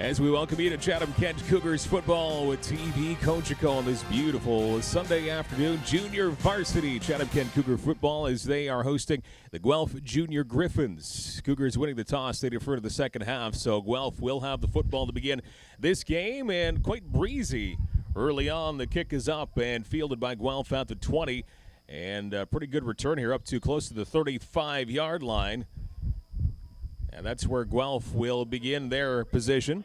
As we welcome you to Chatham-Kent Cougars football with TV Cogeco on this beautiful Sunday afternoon. Junior Varsity Chatham-Kent Cougar football as they are hosting the Guelph Junior Griffins. Cougars winning the toss. They defer to the second half, so Guelph will have the football to begin this game, and quite breezy early on. The kick is up and fielded by Guelph at the 20, and a pretty good return here up to close to the 35-yard line. And that's where Guelph will begin their position.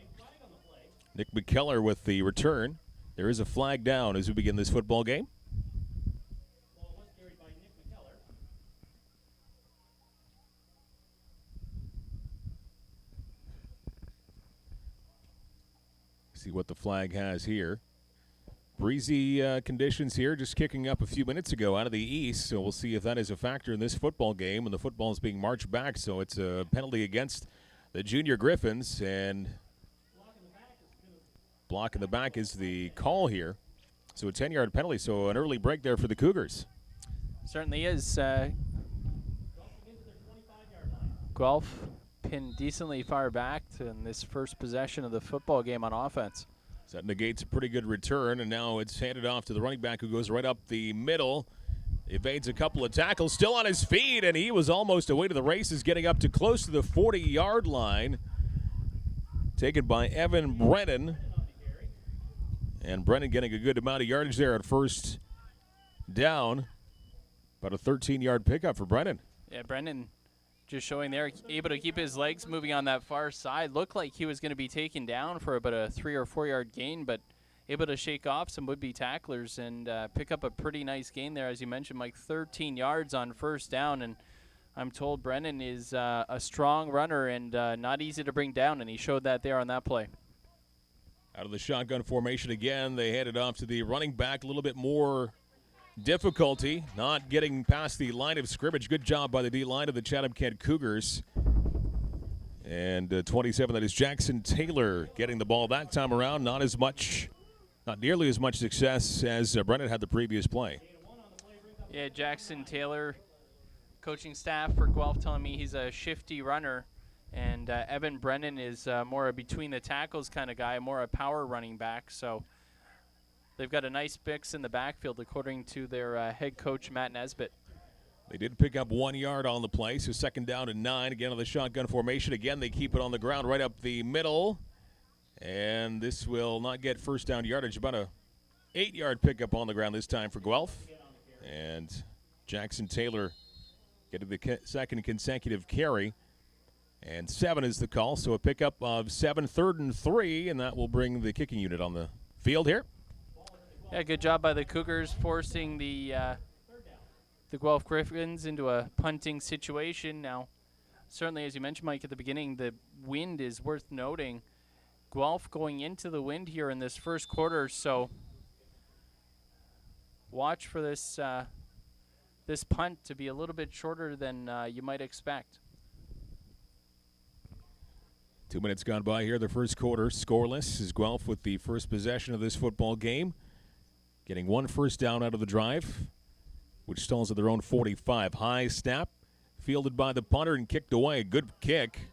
Nick McKellar with the return. There is a flag down as we begin this football game. See what the flag has here. Breezy conditions here, just kicking up a few minutes ago out of the east, so we'll see if that is a factor in this football game. And the football is being marched back, so it's a penalty against the Junior Griffins, and block in the back is the call here. So a 10-yard penalty, so an early break there for the Cougars. Certainly is. Guelph pinned decently far back in this first possession of the football game on offense. So that negates a pretty good return, and now it's handed off to the running back who goes right up the middle. Evades a couple of tackles, still on his feet, and he was almost away to the races, getting up to close to the 40-yard line. Taken by Evan Brennan. And Brennan getting a good amount of yardage there at first down. About a 13-yard pickup for Brennan. Yeah, Brennan just showing there, able to keep his legs moving on that far side. Looked like he was going to be taken down for about a 3 or 4 yard gain, but able to shake off some would-be tacklers and pick up a pretty nice gain there. As you mentioned, Mike, 13 yards on first down, and I'm told Brennan is a strong runner and not easy to bring down, and he showed that there on that play. Out of the shotgun formation again, they hand it off to the running back. A little bit more difficulty, not getting past the line of scrimmage. Good job by the D-line of the Chatham-Kent Cougars. And 27, that is Jackson Taylor getting the ball that time around. Not nearly as much success as Brennan had the previous play. Yeah, Jackson Taylor, coaching staff for Guelph telling me he's a shifty runner. And Evan Brennan is more a between the tackles kind of guy, more a power running back. So they've got a nice mix in the backfield, according to their head coach, Matt Nesbitt. They did pick up 1 yard on the play, so second down and 9. Again on the shotgun formation. Again, they keep it on the ground right up the middle. And this will not get first down yardage. About a 8-yard pickup on the ground this time for Guelph. And Jackson Taylor getting the second consecutive carry. And 7 is the call, so a pickup of 7, 3rd and 3, and that will bring the kicking unit on the field here. Yeah, good job by the Cougars forcing the Guelph Gryphons into a punting situation. Now, certainly, as you mentioned, Mike, at the beginning, the wind is worth noting. Guelph going into the wind here in this first quarter, so watch for this this punt to be a little bit shorter than you might expect. 2 minutes gone by here. The first quarter scoreless is Guelph with the first possession of this football game. Getting 1 first down out of the drive, which stalls at their own 45. High snap, fielded by the punter and kicked away. Good kick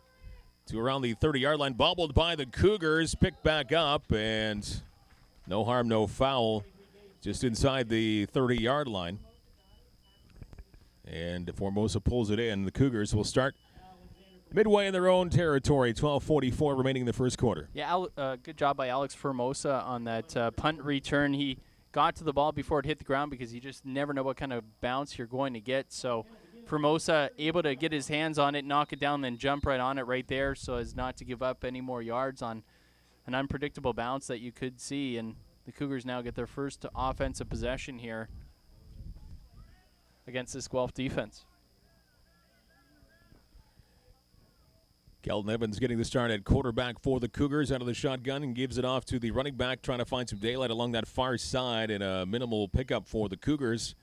to around the 30-yard line. Bobbled by the Cougars, picked back up, and no harm, no foul, just inside the 30-yard line. And Formosa pulls it in. The Cougars will start midway in their own territory. 12:44 remaining in the first quarter. Yeah, good job by Alex Formosa on that punt return. He got to the ball before it hit the ground because you just never know what kind of bounce you're going to get. So Formosa able to get his hands on it, knock it down, then jump right on it right there so as not to give up any more yards on an unpredictable bounce that you could see. And the Cougars now get their first offensive possession here against this Guelph defense. Kelton Evans getting the start at quarterback for the Cougars out of the shotgun and gives it off to the running back, trying to find some daylight along that far side, and a minimal pickup for the Cougars,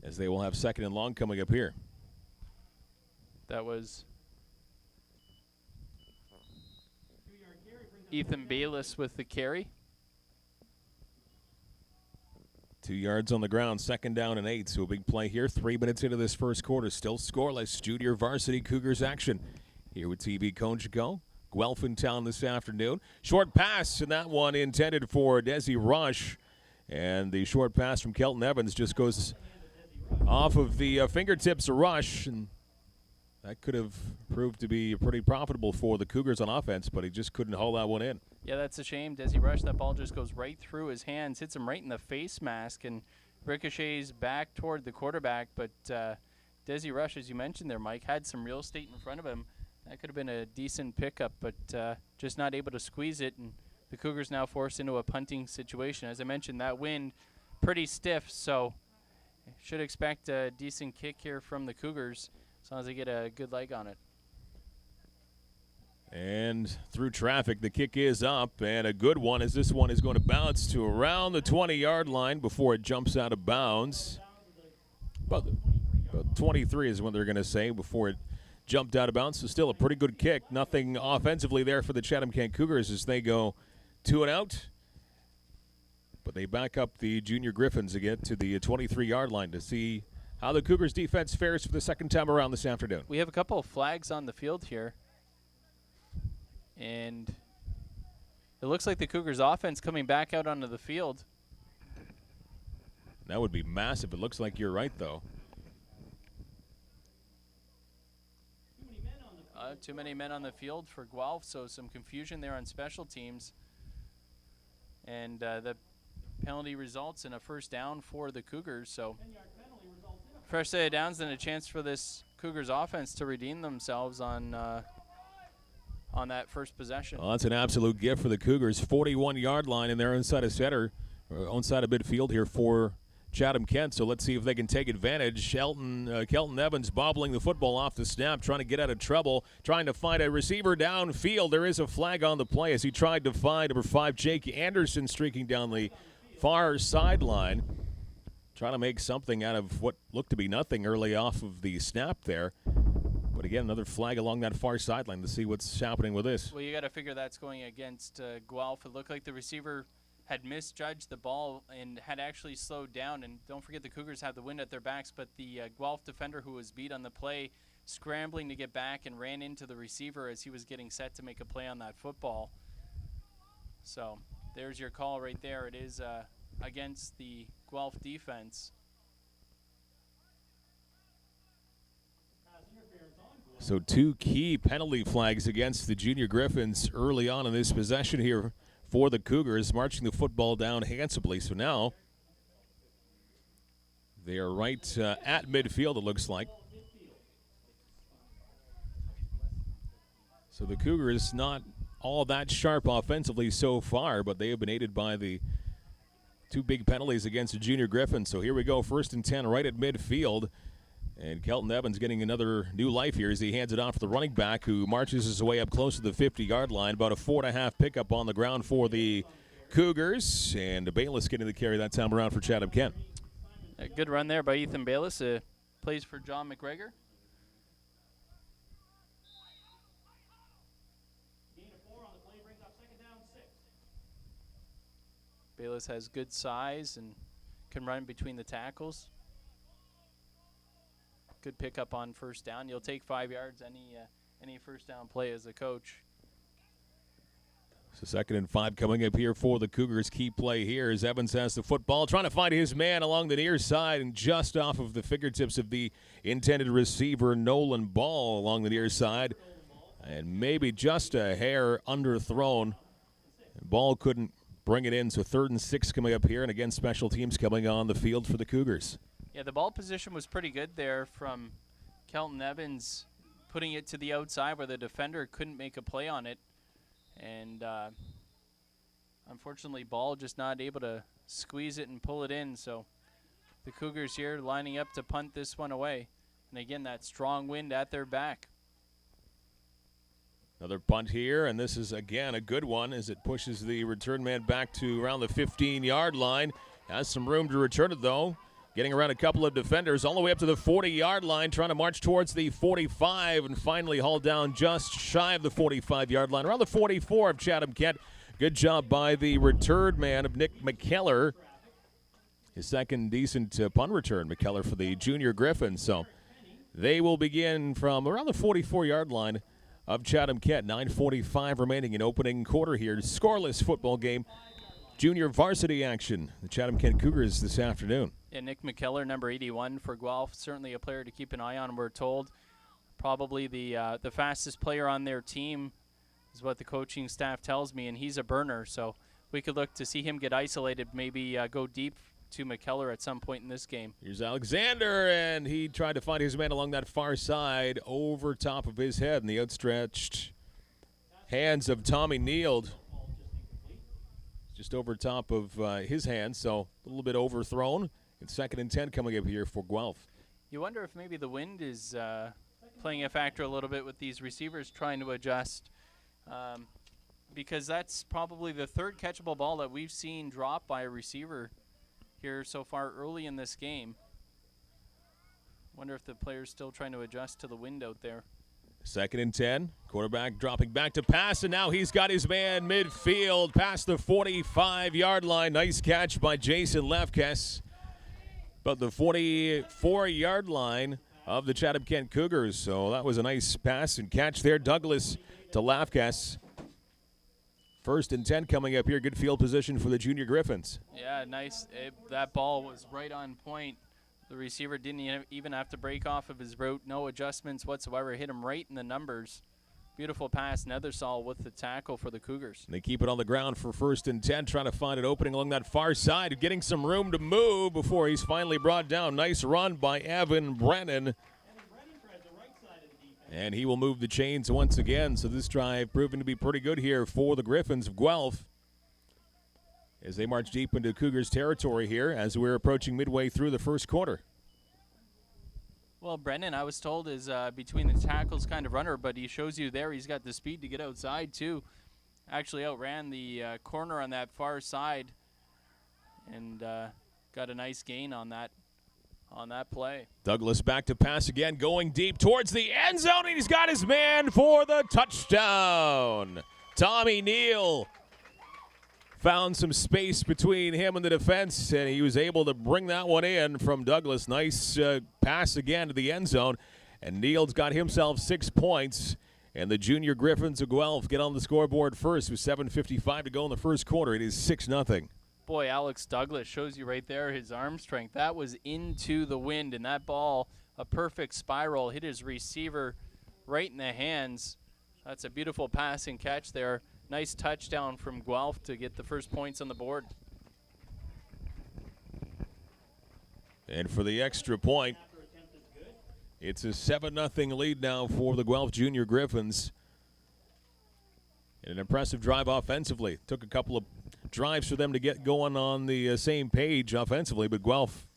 as they will have second and long coming up here. That was Ethan Bayless with the carry. 2 yards on the ground, 2nd down and 8. So a big play here. 3 minutes into this first quarter, still scoreless. Junior Varsity Cougars action here with TV Conchico. Guelph in town this afternoon. Short pass, and that one intended for Desi Rush. And the short pass from Kelton Evans just goes off of the fingertips of Rush. And that could have proved to be pretty profitable for the Cougars on offense, but he just couldn't haul that one in. Yeah, that's a shame. Desi Rush, that ball just goes right through his hands, hits him right in the face mask, and ricochets back toward the quarterback. But Desi Rush, as you mentioned there, Mike, had some real estate in front of him. That could have been a decent pickup, but just not able to squeeze it. And the Cougars now forced into a punting situation. As I mentioned, that wind pretty stiff, so should expect a decent kick here from the Cougars as long as they get a good leg on it. And through traffic, the kick is up, and a good one as this one is going to bounce to around the 20-yard line before it jumps out of bounds. About 23 is what they're going to say before it jumped out of bounds. So still a pretty good kick. Nothing offensively there for the Chatham-Kent Cougars as they go 2 and out. But they back up the Junior Griffins again to the 23-yard line to see how the Cougars defense fares for the second time around this afternoon. We have a couple of flags on the field here. And it looks like the Cougars offense coming back out onto the field. That would be massive. It looks like you're right, though. Too many men on the field for Guelph, so some confusion there on special teams. And the penalty results in a first down for the Cougars. So fresh set of downs and a chance for this Cougars offense to redeem themselves on that first possession. Well, that's an absolute gift for the Cougars. 41-yard line, and they're inside of center, or inside of midfield here for Chatham-Kent. So let's see if they can take advantage. Kelton Evans bobbling the football off the snap, trying to get out of trouble, trying to find a receiver downfield. There is a flag on the play as he tried to find number 5, Jake Anderson, streaking down the far sideline, trying to make something out of what looked to be nothing early off of the snap there. But again, another flag along that far sideline to see what's happening with this. Well, you got to figure that's going against Guelph. It looked like the receiver had misjudged the ball and had actually slowed down. And don't forget the Cougars have the wind at their backs, but the Guelph defender who was beat on the play, scrambling to get back and ran into the receiver as he was getting set to make a play on that football. So there's your call right there. It is against the Guelph defense. So 2 key penalty flags against the Junior Griffins early on in this possession here for the Cougars, marching the football down handsomely. So now they are right at midfield, it looks like. So the Cougars not all that sharp offensively so far, but they have been aided by the 2 big penalties against the Junior Griffins. So here we go, 1st and 10 right at midfield. And Kelton Evans getting another new life here as he hands it off to the running back who marches his way up close to the 50-yard line. About a 4.5 pickup on the ground for the Cougars. And Bayless getting the carry that time around for Chatham-Kent. A good run there by Ethan Bayless. Plays for John McGregor. Bayless has good size and can run between the tackles. Good pickup on first down. You'll take 5 yards any first down play as a coach. So 2nd and 5 coming up here for the Cougars. Key play here as Evans has the football, trying to find his man along the near side and just off of the fingertips of the intended receiver, Nolan Ball, along the near side. And maybe just a hair underthrown. Ball couldn't bring it in, so 3rd and 6 coming up here, and again special teams coming on the field for the Cougars. Yeah, the ball position was pretty good there from Kelton Evans, putting it to the outside where the defender couldn't make a play on it. And unfortunately, Ball just not able to squeeze it and pull it in. So the Cougars here lining up to punt this one away. And again, that strong wind at their back. Another punt here, and this is, again, a good one as it pushes the return man back to around the 15-yard line. Has some room to return it, though. Getting around a couple of defenders all the way up to the 40-yard line, trying to march towards the 45 and finally hauled down just shy of the 45-yard line, around the 44 of Chatham-Kent. Good job by the return man of Nick McKellar his second decent punt return, McKellar, for the junior Griffins. So they will begin from around the 44-yard line of Chatham-Kent. 9:45 remaining in opening quarter here. Scoreless football game. Junior varsity action. The Chatham-Kent Cougars this afternoon. Yeah, Nick McKellar, number 81 for Guelph. Certainly a player to keep an eye on, we're told. Probably the fastest player on their team is what the coaching staff tells me, and he's a burner. So we could look to see him get isolated, maybe go deep to McKellar at some point in this game. Here's Alexander, and he tried to find his man along that far side over top of his head in the outstretched hands of Tommy Neild. Just over top of his hands, so a little bit overthrown. It's 2nd and 10 coming up here for Guelph. You wonder if maybe the wind is playing a factor a little bit with these receivers trying to adjust, because that's probably the third catchable ball that we've seen drop by a receiver here so far early in this game. Wonder if the player's still trying to adjust to the wind out there. 2nd and 10. Quarterback dropping back to pass, and now he's got his man midfield past the 45-yard line. Nice catch by Jason Lefkes. But the 44-yard line of the Chatham-Kent Cougars. So that was a nice pass and catch there. Douglas to Lefkes. 1st and 10 coming up here. Good field position for the junior Griffins. Yeah, nice. That ball was right on point. The receiver didn't even have to break off of his route. No adjustments whatsoever. Hit him right in the numbers. Beautiful pass. Nethersall with the tackle for the Cougars. And they keep it on the ground for 1st and 10, trying to find an opening along that far side, getting some room to move before he's finally brought down. Nice run by Evan Brennan. And he will move the chains once again. So this drive proving to be pretty good here for the Griffins of Guelph as they march deep into Cougars territory here as we're approaching midway through the first quarter. Well, Brennan, I was told, is between the tackles kind of runner, but he shows you there he's got the speed to get outside too. Actually outran the corner on that far side and got a nice gain on that play. Douglas back to pass again, going deep towards the end zone, and he's got his man for the touchdown. Tommy Neild found some space between him and the defense, and he was able to bring that one in from Douglas. Nice pass again to the end zone, and Neild's got himself 6 points, and the junior Griffins of Guelph get on the scoreboard first with 7:55 to go in the first quarter. It is 6-0. Boy, Alex Douglas shows you right there his arm strength. That was into the wind, and that ball, a perfect spiral, hit his receiver right in the hands. That's a beautiful pass and catch there. Nice touchdown from Guelph to get the first points on the board. And for the extra point, it's a 7-0 lead now for the Guelph Junior Griffins. And an impressive drive offensively. Took a couple of drives for them to get going on the same page offensively, but Guelph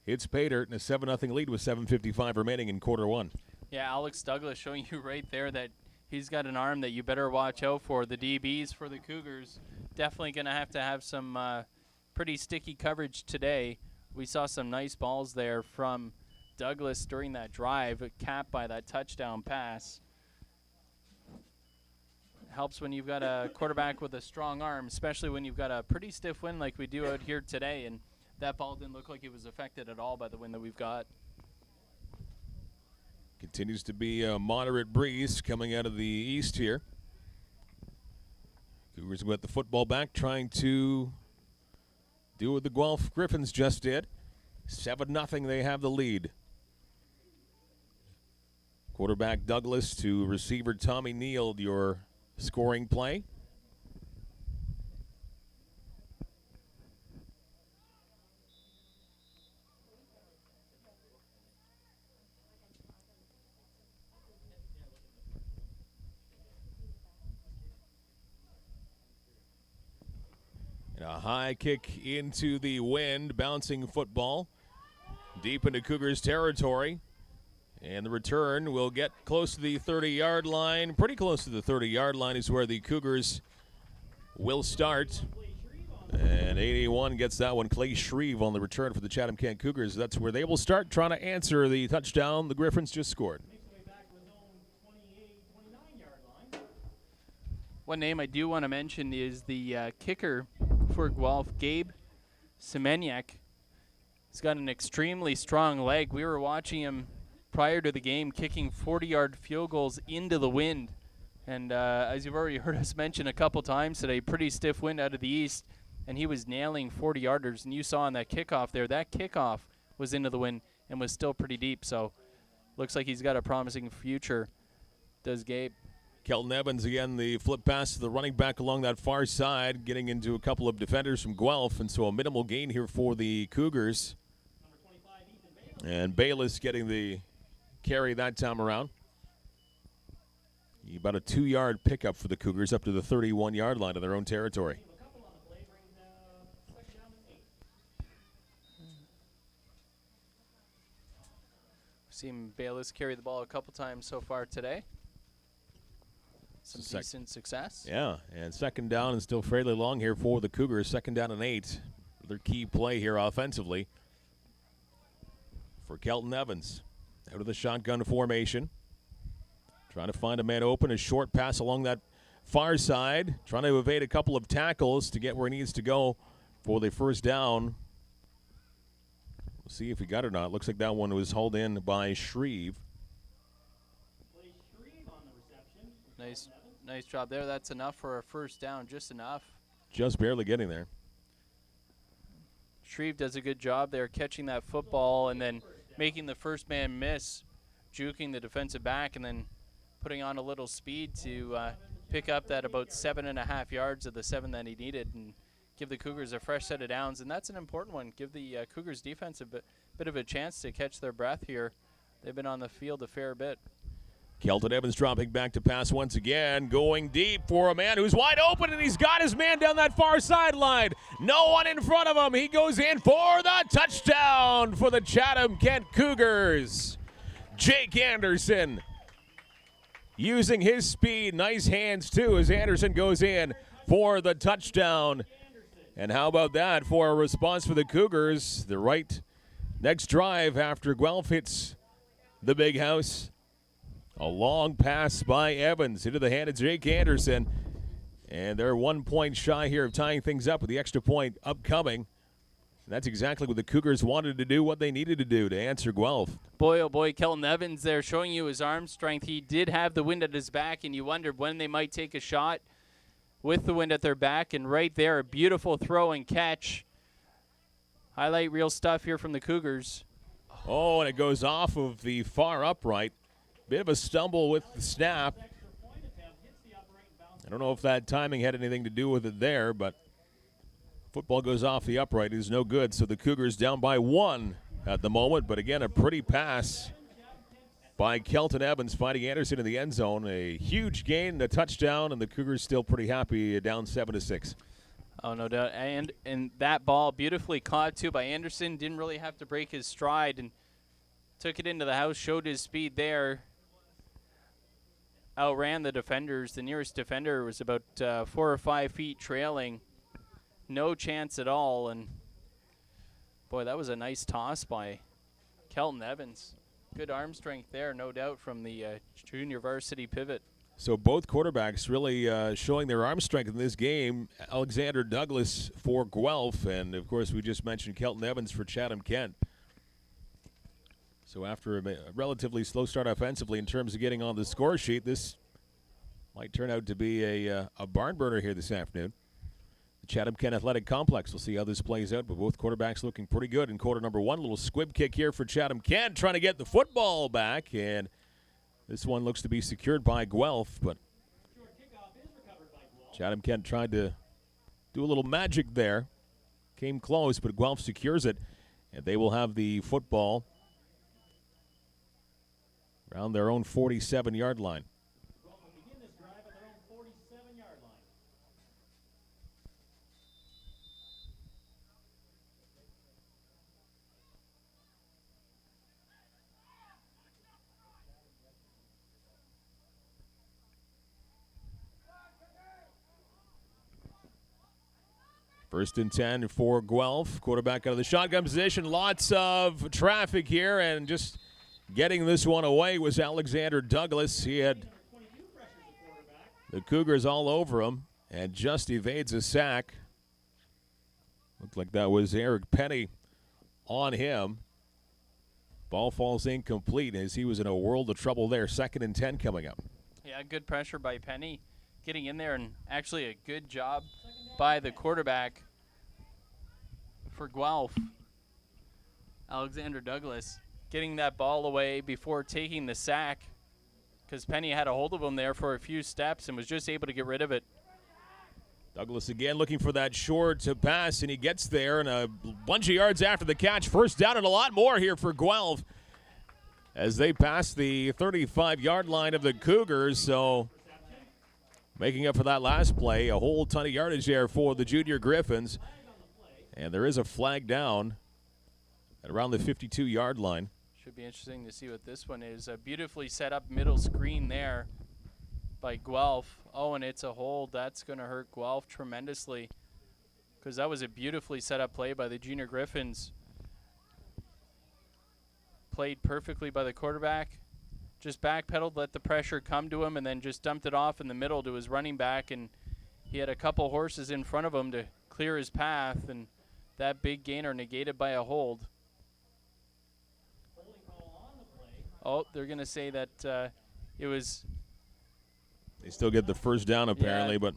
hits pay dirt in a 7-0 lead with 7:55 remaining in quarter one. Yeah, Alex Douglas showing you right there that he's got an arm that you better watch out for. The DBs for the Cougars definitely going to have some pretty sticky coverage today. We saw some nice balls there from Douglas during that drive, capped by that touchdown pass. Helps when you've got a quarterback with a strong arm, especially when you've got a pretty stiff wind like we do out here today, and that ball didn't look like it was affected at all by the wind that we've got. Continues to be a moderate breeze coming out of the east here. Cougars with the football back, trying to do what the Guelph Griffins just did. 7-0, they have the lead. Quarterback Douglas to receiver Tommy Neild, your scoring play. And a high kick into the wind, bouncing football deep into Cougars territory. And the return will get close to the 30-yard line. Pretty close to the 30-yard line is where the Cougars will start. And 81 gets that one. Clay Shreve on the return for the Chatham-Kent Cougars. That's where they will start trying to answer the touchdown the Griffins just scored. One name I do want to mention is the kicker for Guelph, Gabe Semeniak. He's got an extremely strong leg. We were watching him prior to the game kicking 40-yard field goals into the wind. And as you've already heard us mention a couple times today, pretty stiff wind out of the east, and he was nailing 40-yarders. And you saw on that kickoff there, that kickoff was into the wind and was still pretty deep. So looks like he's got a promising future, does Gabe. Kelton Evans again, the flip pass to the running back along that far side, getting into a couple of defenders from Guelph, and so a minimal gain here for the Cougars. And Bayless getting the carry that time around. About a 2-yard pickup for the Cougars up to the 31-yard line of their own territory. Seen Bayless carry the ball a couple times so far today. Some decent success. Yeah, and second down and still fairly long here for the Cougars. 2nd down and 8. Their key play here offensively for Kelton Evans. Out of the shotgun formation. Trying to find a man open. A short pass along that far side. Trying to evade a couple of tackles to get where he needs to go for the first down. We'll see if he got it or not. Looks like that one was hauled in by Shreve. Nice job there. That's enough for a first down. Just enough. Just barely getting there. Shreve does a good job there catching that football and then making the first man miss, juking the defensive back, and then putting on a little speed to pick up that about 7.5 yards of the 7 that he needed and give the Cougars a fresh set of downs. And that's an important one. Give the Cougars defense a bit of a chance to catch their breath here. They've been on the field a fair bit. Kelton Evans dropping back to pass once again, going deep for a man who's wide open, and he's got his man down that far sideline. No one in front of him. He goes in for the touchdown for the Chatham-Kent Cougars. Jake Anderson using his speed. Nice hands, too, as Anderson goes in for the touchdown. And how about that for a response for the Cougars? The right next drive after Guelph hits the big house. A long pass by Evans into the hand of Jake Anderson. And they're 1 point shy here of tying things up with the extra point upcoming. And that's exactly what the Cougars wanted to do, what they needed to do to answer Guelph. Boy, oh boy, Kelton Evans there showing you his arm strength. He did have the wind at his back, and you wondered when they might take a shot with the wind at their back. And right there, a beautiful throw and catch. Highlight reel stuff here from the Cougars. Oh, and it goes off of the far upright. Bit of a stumble with the snap. I don't know if that timing had anything to do with it there, but football goes off the upright. It is no good, so the Cougars down by 1 at the moment. But again, a pretty pass by Kelton Evans finding Anderson in the end zone. A huge gain, a touchdown, and the Cougars still pretty happy, down 7-6. Oh, no doubt. And that ball beautifully caught, too, by Anderson. Didn't really have to break his stride and took it into the house, showed his speed there. Outran the defenders. The nearest defender was about 4 or 5 feet trailing. No chance at all. And, boy, that was a nice toss by Kelton Evans. Good arm strength there, no doubt, from the junior varsity pivot. So both quarterbacks really showing their arm strength in this game. Alexander Douglas for Guelph, and, of course, we just mentioned Kelton Evans for Chatham-Kent. So after a relatively slow start offensively in terms of getting on the score sheet, this might turn out to be a barn burner here this afternoon. The Chatham-Kent Athletic Complex. We'll see how this plays out, but both quarterbacks looking pretty good in quarter number 1. A little squib kick here for Chatham-Kent, trying to get the football back, and this one looks to be secured by Guelph, but Chatham-Kent tried to do a little magic there. Came close, but Guelph secures it, and they will have the football around their own 47-yard line. First and 10 for Guelph. Quarterback out of the shotgun position. Lots of traffic here, and just getting this one away was Alexander Douglas. He had the Cougars all over him and just evades a sack. Looked like that was Eric Penny on him. Ball falls incomplete as he was in a world of trouble there. 2nd and 10 coming up. Yeah, good pressure by Penny getting in there, and actually a good job by the quarterback for Guelph, Alexander Douglas, getting that ball away before taking the sack, because Penny had a hold of him there for a few steps and was just able to get rid of it. Douglas again looking for that short pass, and he gets there, and a bunch of yards after the catch. First down and a lot more here for Guelph as they pass the 35-yard line of the Cougars. So making up for that last play, a whole ton of yardage there for the Junior Griffins. And there is a flag down at around the 52-yard line. Should be interesting to see what this one is. A beautifully set up middle screen there by Guelph. Oh, and it's a hold. That's going to hurt Guelph tremendously, because that was a beautifully set up play by the Junior Griffins. Played perfectly by the quarterback. Just backpedaled, let the pressure come to him, and then just dumped it off in the middle to his running back. And he had a couple horses in front of him to clear his path, and that big gainer negated by a hold. Oh, they're going to say that it was... They still get the first down apparently, yeah, but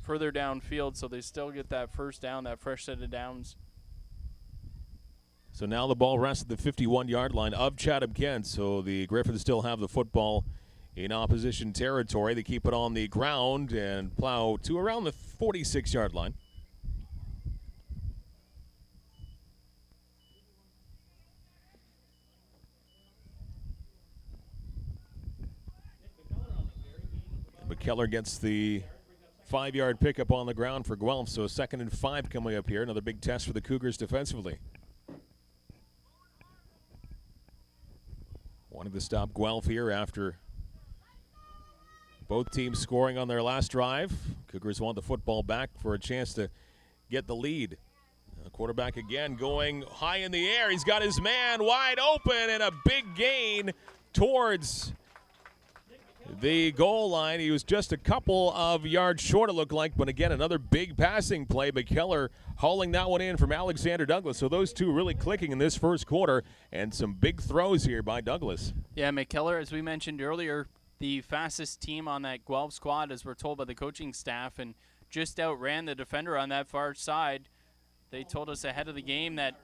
further downfield, so they still get that first down, that fresh set of downs. so now the ball rests at the 51-yard line of Chatham-Kent. So the Griffins still have the football in opposition territory. They keep it on the ground and plow to around the 46-yard line. Keller gets the 5-yard pickup on the ground for Guelph, so 2nd and 5 coming up here. Another big test for the Cougars defensively. Wanting to stop Guelph here after both teams scoring on their last drive. Cougars want the football back for a chance to get the lead. The quarterback again going high in the air. He's got his man wide open, and a big gain towards the goal line. He was just a couple of yards short, it looked like, but again, another big passing play. McKellar hauling that one in from Alexander Douglas. So those two really clicking in this first quarter, and some big throws here by Douglas. Yeah, McKellar, as we mentioned earlier, the fastest team on that Guelph squad, as we're told by the coaching staff, and just outran the defender on that far side. They told us ahead of the game that,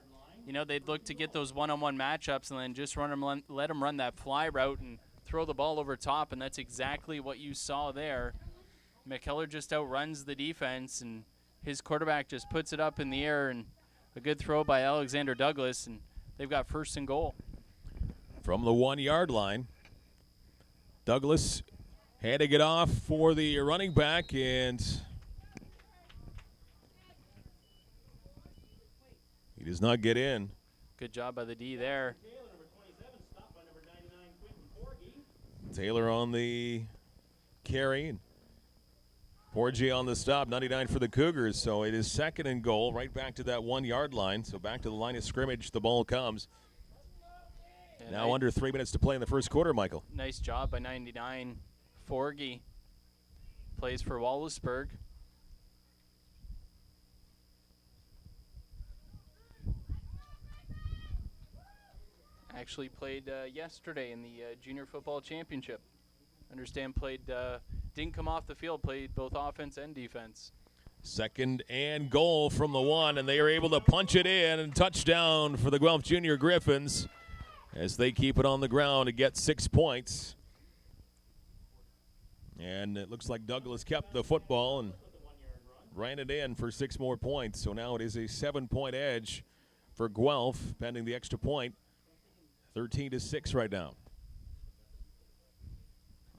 you know, they'd look to get those one-on-one matchups and then just let them run that fly route and throw the ball over top, and that's exactly what you saw there. McKellar just outruns the defense, and his quarterback just puts it up in the air, and a good throw by Alexander Douglas, and they've got 1st and goal. From the 1-yard line, Douglas handing it off for the running back, and he does not get in. Good job by the D there. Taylor on the carry, and Porgy on the stop. 99 for the Cougars, so it is 2nd and goal, right back to that 1-yard line. So back to the line of scrimmage, the ball comes. And now under 3 minutes to play in the first quarter, Michael. Nice job by 99. Forgy plays for Wallaceburg. Actually played yesterday in the Junior Football Championship. Understand played, didn't come off the field, played both offense and defense. 2nd and goal from the 1, and they are able to punch it in, and touchdown for the Guelph Junior Griffins as they keep it on the ground to get 6 points. And it looks like Douglas kept the football and ran it in for 6 more points. So now it is a 7-point edge for Guelph, pending the extra point. 13-6 right now.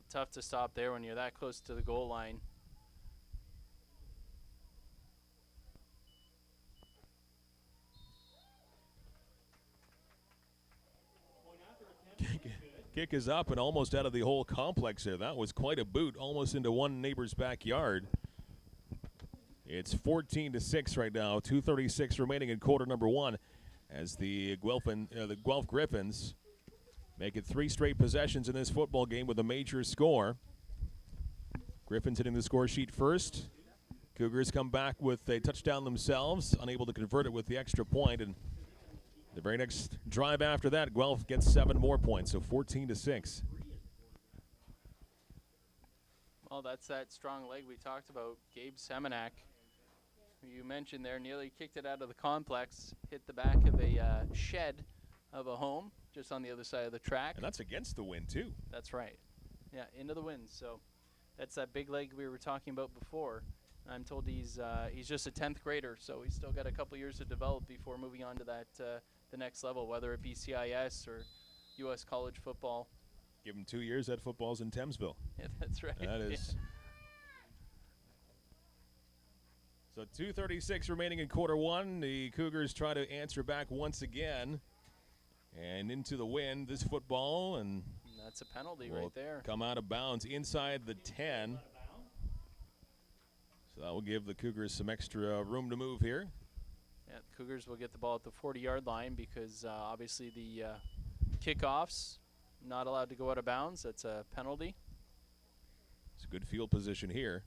Tough to stop there when you're that close to the goal line. Kick is up and almost out of the whole complex there. That was quite a boot, almost into one neighbor's backyard. It's 14-6 right now. 2:36 remaining in quarter number 1. As the Guelph Gryphons make it 3 straight possessions in this football game with a major score. Griffins hitting the score sheet first. Cougars come back with a touchdown themselves, unable to convert it with the extra point, and The very next drive after that, Guelph gets 7 more points, so 14-6. Well, that's that strong leg we talked about, Gabe Semenak, who you mentioned there, nearly kicked it out of the complex, hit the back of a shed of a home just on the other side of the track. And that's against the wind, too. That's right. Yeah, into the wind. So that's that big leg we were talking about before. I'm told he's just a 10th grader, so he's still got a couple years to develop before moving on to that the next level, whether it be CIS or U.S. college football. Give him 2 years at footballs in Thamesville. Yeah, that's right. That is. So 2:36 remaining in quarter one. The Cougars try to answer back once again. And into the wind, this football, and that's a penalty right there. Come out of bounds inside the 10. So that will give the Cougars some extra room to move here. Yeah, the Cougars will get the ball at the 40-yard line because obviously the kickoffs not allowed to go out of bounds. That's a penalty. It's a good field position here.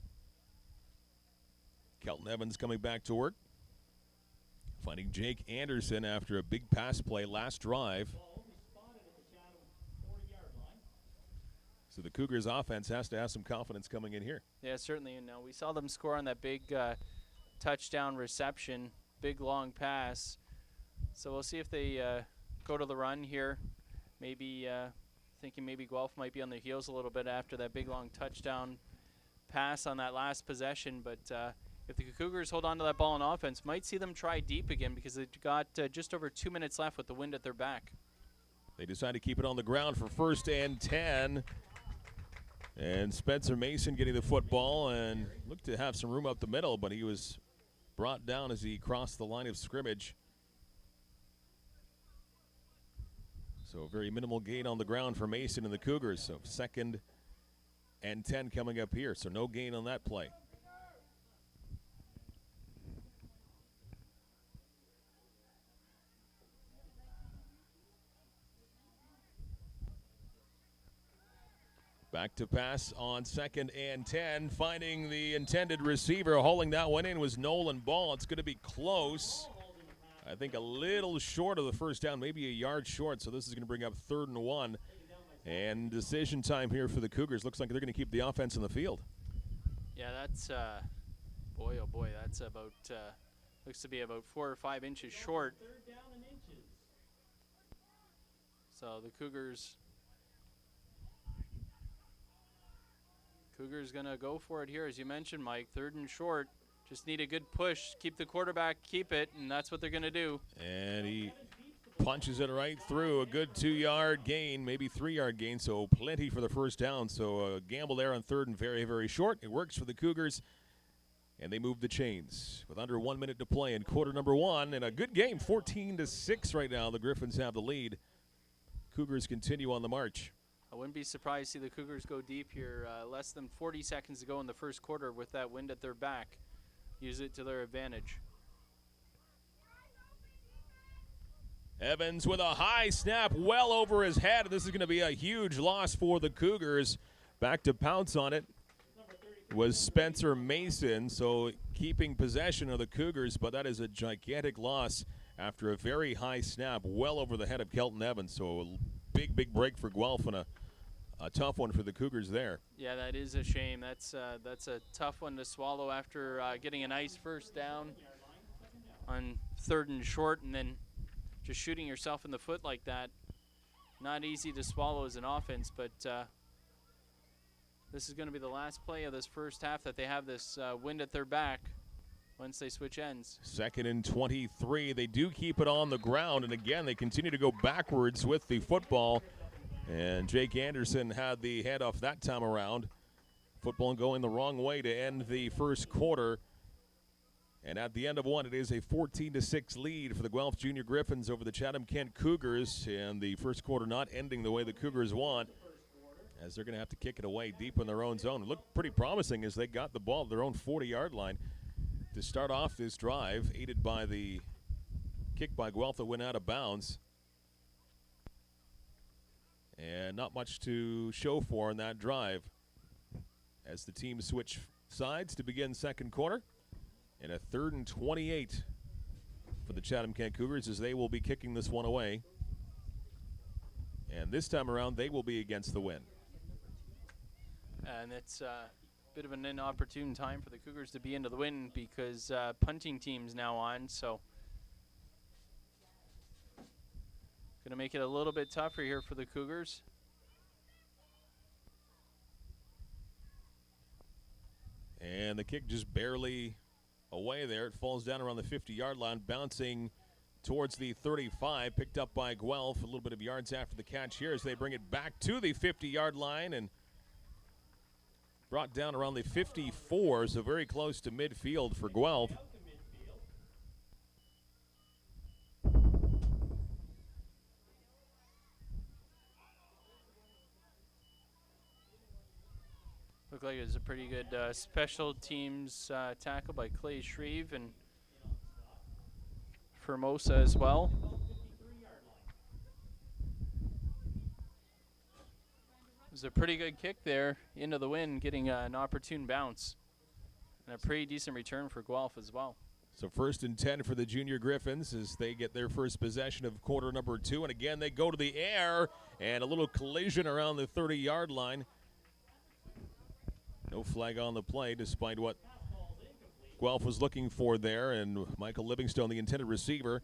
Kelton Evans coming back to work. Finding Jake Anderson after a big pass play last drive. So the Cougars offense has to have some confidence coming in here. Yeah, certainly. And we saw them score on that big touchdown reception, big long pass. So we'll see if they go to the run here. Maybe thinking maybe Guelph might be on their heels a little bit after that big long touchdown pass on that last possession. But if the Cougars hold on to that ball on offense, might see them try deep again because they've got just over 2 minutes left with the wind at their back. They decide to keep it on the ground for 1st and 10. And Spencer Mason getting the football and looked to have some room up the middle, but he was brought down as he crossed the line of scrimmage. So very minimal gain on the ground for Mason and the Cougars. So 2nd and 10 coming up here. So no gain on that play. Back to pass on 2nd and 10. Finding the intended receiver. Hauling that one in was Nolan Ball. It's going to be close. I think a little short of the first down, maybe a yard short. So this is going to bring up 3rd and 1. And decision time here for the Cougars. Looks like they're going to keep the offense in the field. Yeah, that's, boy, oh boy, that's about, looks to be about 4 or 5 inches short. So the Cougars going to go for it here, as you mentioned, Mike. 3rd and short. Just need a good push. Keep the quarterback, keep it, and that's what they're going to do. And he punches it right through. A good 2-yard gain, maybe 3-yard gain, so plenty for the first down. So a gamble there on 3rd and very, very short. It works for the Cougars, and they move the chains with under 1 minute to play in quarter number 1. And a good game, 14-6 right now. The Griffins have the lead. Cougars continue on the march. I wouldn't be surprised to see the Cougars go deep here. Less than 40 seconds to go in the first quarter with that wind at their back. Use it to their advantage. Evans with a high snap well over his head. This is going to be a huge loss for the Cougars. Back to pounce on it was Spencer Mason, so keeping possession of the Cougars, but that is a gigantic loss after a very high snap well over the head of Kelton Evans. So a big, big break for Guelph and a tough one for the Cougars there. Yeah, that is a shame. That's a tough one to swallow after getting a nice first down on 3rd and short, and then just shooting yourself in the foot like that. Not easy to swallow as an offense, but this is going to be the last play of this first half that they have this wind at their back once they switch ends. 2nd and 23. They do keep it on the ground, and again, they continue to go backwards with the football. And Jake Anderson had the handoff that time around. Football going the wrong way to end the first quarter. And at the end of one, it is a 14-6 lead for the Guelph Junior Griffins over the Chatham-Kent Cougars. And the first quarter not ending the way the Cougars want, as they're going to have to kick it away deep in their own zone. It looked pretty promising as they got the ball at their own 40-yard line to start off this drive, aided by the kick by Guelph that went out of bounds. And not much to show for in that drive as the teams switch sides to begin second quarter. And a 3rd and 28 for the Chatham-Kent Cougars as they will be kicking this one away. And this time around, they will be against the wind. And it's a bit of an inopportune time for the Cougars to be into the wind because punting team's now on, so going to make it a little bit tougher here for the Cougars. And the kick just barely away there. It falls down around the 50-yard line, bouncing towards the 35, picked up by Guelph. A little bit of yards after the catch here as they bring it back to the 50-yard line and brought down around the 54, so very close to midfield for Guelph. Looked like it was a pretty good special teams tackle by Clay Shreve and Formosa as well. It was a pretty good kick there into the wind, getting an opportune bounce. And a pretty decent return for Guelph as well. So 1st and 10 for the Junior Griffins as they get their first possession of quarter number 2. And again, they go to the air and a little collision around the 30-yard line. No flag on the play despite what Guelph was looking for there. And Michael Livingstone, the intended receiver,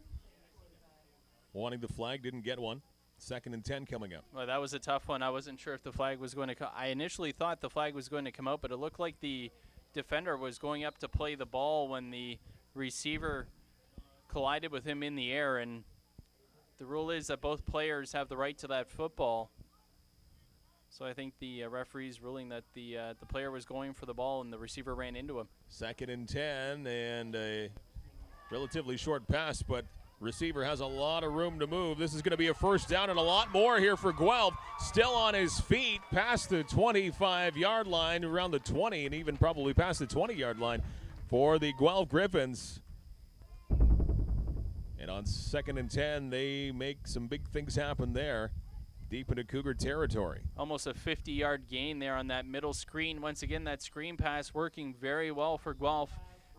wanting the flag, didn't get one. 2nd and 10 coming up. Well, that was a tough one. I wasn't sure if the flag was going to come. I initially thought the flag was going to come out, but it looked like the defender was going up to play the ball when the receiver collided with him in the air. And the rule is that both players have the right to that football. So I think the referee's ruling that the player was going for the ball and the receiver ran into him. 2nd and 10 and a relatively short pass, but receiver has a lot of room to move. This is going to be a first down and a lot more here for Guelph. Still on his feet past the 25-yard line, around the 20, and even probably past the 20-yard line for the Guelph Gryphons. And on 2nd and 10, they make some big things happen there, deep into Cougar territory. Almost a 50-yard gain there on that middle screen. Once again, that screen pass working very well for Guelph.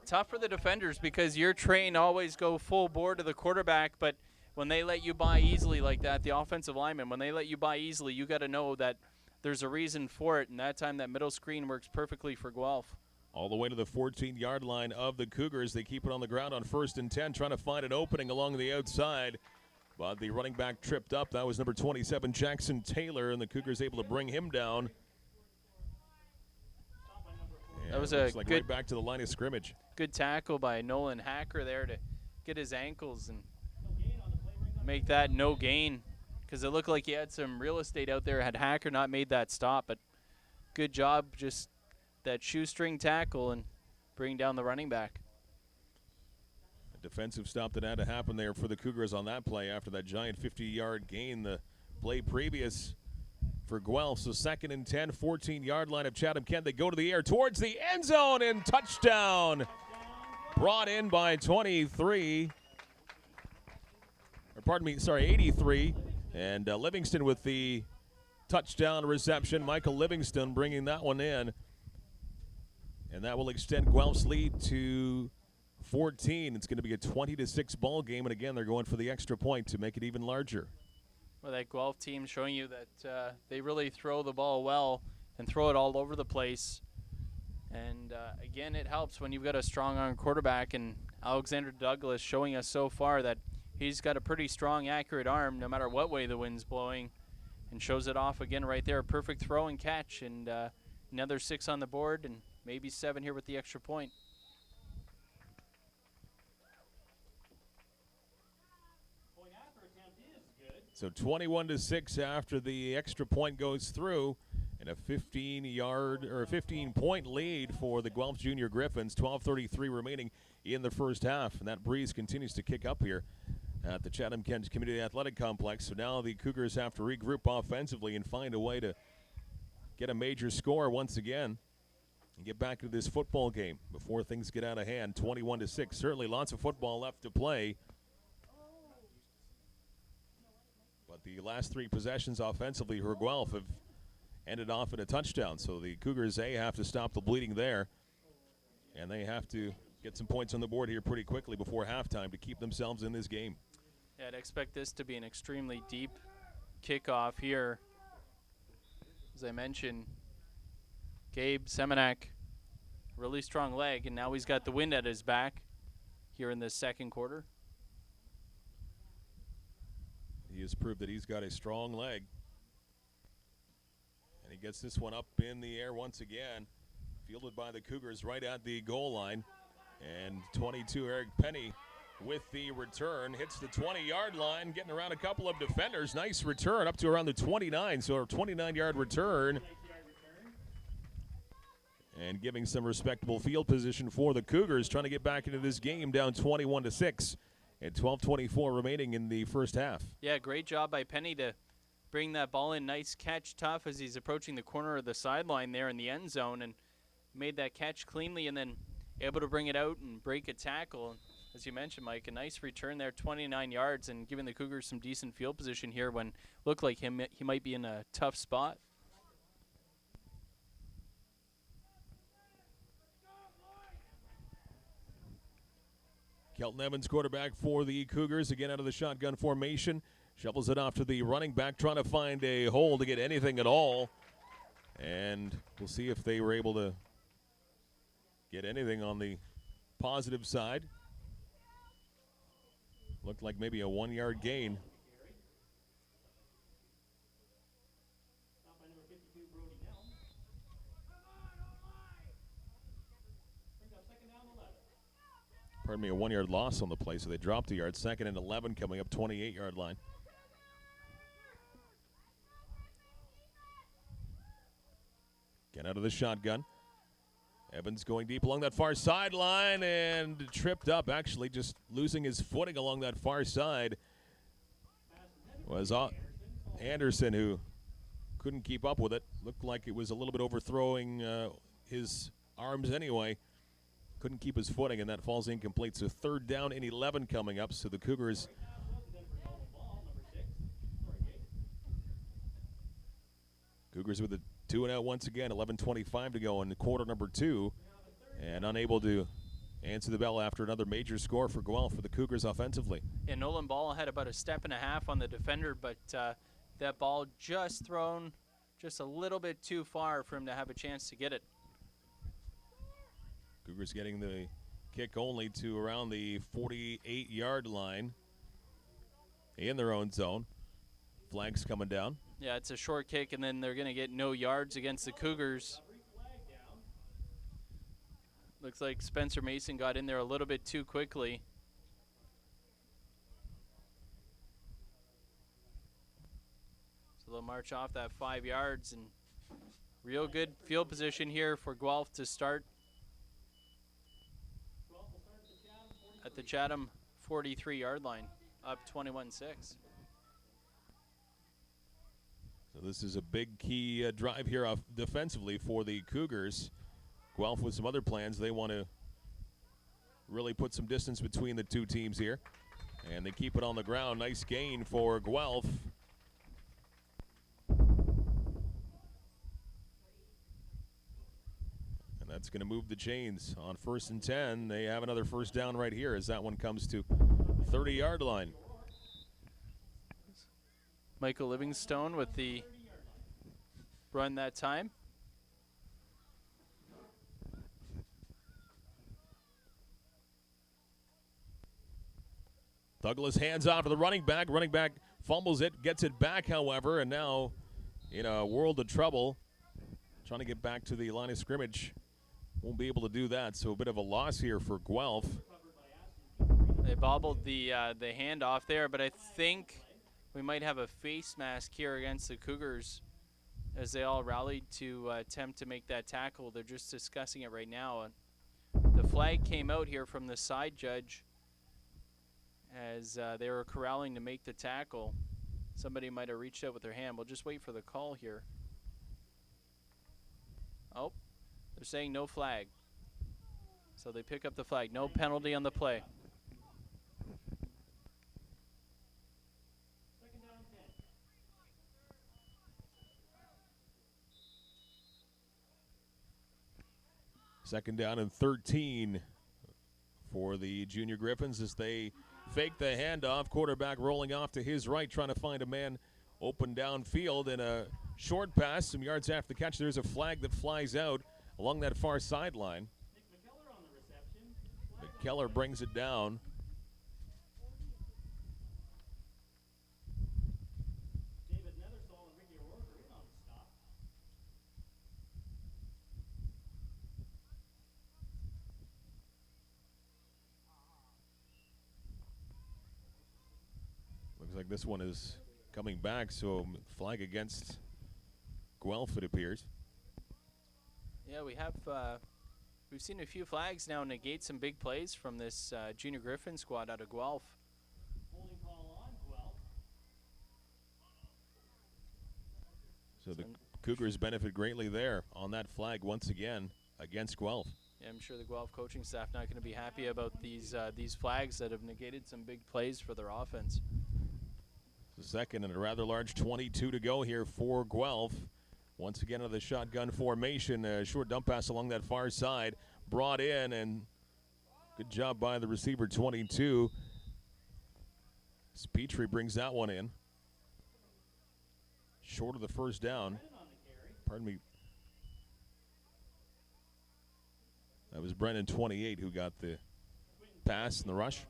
Tough for the defenders because you're trained always go full bore to the quarterback, but when they let you by easily like that, the offensive lineman, when they let you by easily, you got to know that there's a reason for it, and that time that middle screen works perfectly for Guelph. All the way to the 14-yard line of the Cougars. They keep it on the ground on 1st and 10, trying to find an opening along the outside. But the running back tripped up. That was number 27, Jackson Taylor, and the Cougars able to bring him down. And that was a like good, right back to the line of scrimmage. Good tackle by Nolan Hacker there to get his ankles and make that no gain, because it looked like he had some real estate out there had Hacker not made that stop. But good job, just that shoestring tackle and bring down the running back. Defensive stop that had to happen there for the Cougars on that play after that giant 50-yard gain the play previous for Guelph. So 2nd and 10, 14-yard line of Chatham-Kent. They go to the air towards the end zone and touchdown. Brought in by 23. Or pardon me, sorry, 83. And Livingston with the touchdown reception. Michael Livingston bringing that one in. And that will extend Guelph's lead to 14. It's going to be a 20-6 ball game, and again, they're going for the extra point to make it even larger. Well, that Guelph team showing you that they really throw the ball well and throw it all over the place. And again, it helps when you've got a strong arm quarterback, and Alexander Douglas showing us so far that he's got a pretty strong, accurate arm no matter what way the wind's blowing, and shows it off again right there. Perfect throw and catch, and another 6 on the board, and maybe 7 here with the extra point. So 21-6 after the extra point goes through, and a 15-point lead for the Guelph Junior Griffins. 12:33 remaining in the first half, and that breeze continues to kick up here at the Chatham-Kent Community Athletic Complex. So now the Cougars have to regroup offensively and find a way to get a major score once again and get back to this football game before things get out of hand. 21-6. Certainly lots of football left to play. But the last 3 possessions offensively for Guelph have ended off in a touchdown. So the Cougars, have to stop the bleeding there. And they have to get some points on the board here pretty quickly before halftime to keep themselves in this game. Yeah, I'd expect this to be an extremely deep kickoff here. As I mentioned, Gabe Semenak, really strong leg, and now he's got the wind at his back here in the second quarter. He has proved that he's got a strong leg. And he gets this one up in the air once again. Fielded by the Cougars right at the goal line. And 22, Eric Penny with the return. Hits the 20-yard line, getting around a couple of defenders. Nice return up to around the 29, so a 29-yard return. And giving some respectable field position for the Cougars, trying to get back into this game down 21-6. And 12:24 remaining in the first half. Yeah, great job by Penny to bring that ball in. Nice catch, tough, as he's approaching the corner of the sideline there in the end zone, and made that catch cleanly, and then able to bring it out and break a tackle. As you mentioned, Mike, a nice return there, 29 yards, and giving the Cougars some decent field position here when looked like he might be in a tough spot. Kelton Evans, quarterback for the Cougars, again out of the shotgun formation. Shovels it off to the running back, trying to find a hole to get anything at all. And we'll see if they were able to get anything on the positive side. Looked like maybe a 1-yard gain. Pardon me, a 1-yard loss on the play, so they dropped a yard. 2nd and 11 coming up, 28-yard line. Again out of the shotgun. Evans going deep along that far sideline and tripped up, actually just losing his footing along that far side. Was Anderson, who couldn't keep up with it. Looked like it was a little bit overthrowing his arms anyway. Couldn't keep his footing, and that falls incomplete. So 3rd down and 11 coming up. So the Cougars with a 2-and-out once again. 11:25 to go in quarter number 2, and unable to answer the bell after another major score for Guelph for the Cougars offensively. Yeah, Nolan Ball had about a step and a half on the defender, but that ball just thrown just a little bit too far for him to have a chance to get it. Cougars getting the kick only to around the 48-yard line in their own zone. Flags coming down. Yeah, it's a short kick, and then they're going to get no yards against the Cougars. Looks like Spencer Mason got in there a little bit too quickly. So they'll march off that 5 yards, and real good field position here for Guelph to start at the Chatham 43-yard line, up 21-6. So this is a big key drive here off defensively for the Cougars. Guelph with some other plans. They want to really put some distance between the two teams here. And they keep it on the ground. Nice gain for Guelph. And that's going to move the chains on 1st and 10. They have another first down right here as that one comes to 30-yard line. Michael Livingstone with the run that time. Douglas hands off to the running back. Running back fumbles it, gets it back, however, and now in a world of trouble trying to get back to the line of scrimmage. Won't be able to do that, so a bit of a loss here for Guelph. They bobbled the handoff there, but I think we might have a face mask here against the Cougars as they all rallied to attempt to make that tackle. They're just discussing it right now. The flag came out here from the side judge as they were corralling to make the tackle. Somebody might have reached out with their hand. We'll just wait for the call here. Oh, they're saying no flag. So they pick up the flag. No penalty on the play. Second down and 13 for the Junior Griffins as they fake the handoff. Quarterback rolling off to his right, trying to find a man open downfield, and a short pass some yards after the catch. There's a flag that flies out along that far sideline. McKellar brings it down. Looks like this one is coming back, so flag against Guelph, it appears. Yeah, we've seen a few flags now negate some big plays from this Junior Griffin squad out of Guelph. Holding call on Guelph. So the Cougars benefit greatly there on that flag once again against Guelph. Yeah, I'm sure the Guelph coaching staff not going to be happy about these flags that have negated some big plays for their offense. The second and a rather large 22 to go here for Guelph. Once again of the shotgun formation, a short dump pass along that far side, brought in, and good job by the receiver 22. Petrie brings that one in. Short of the first down. Pardon me. That was Brennan 28 who got the pass and the rush.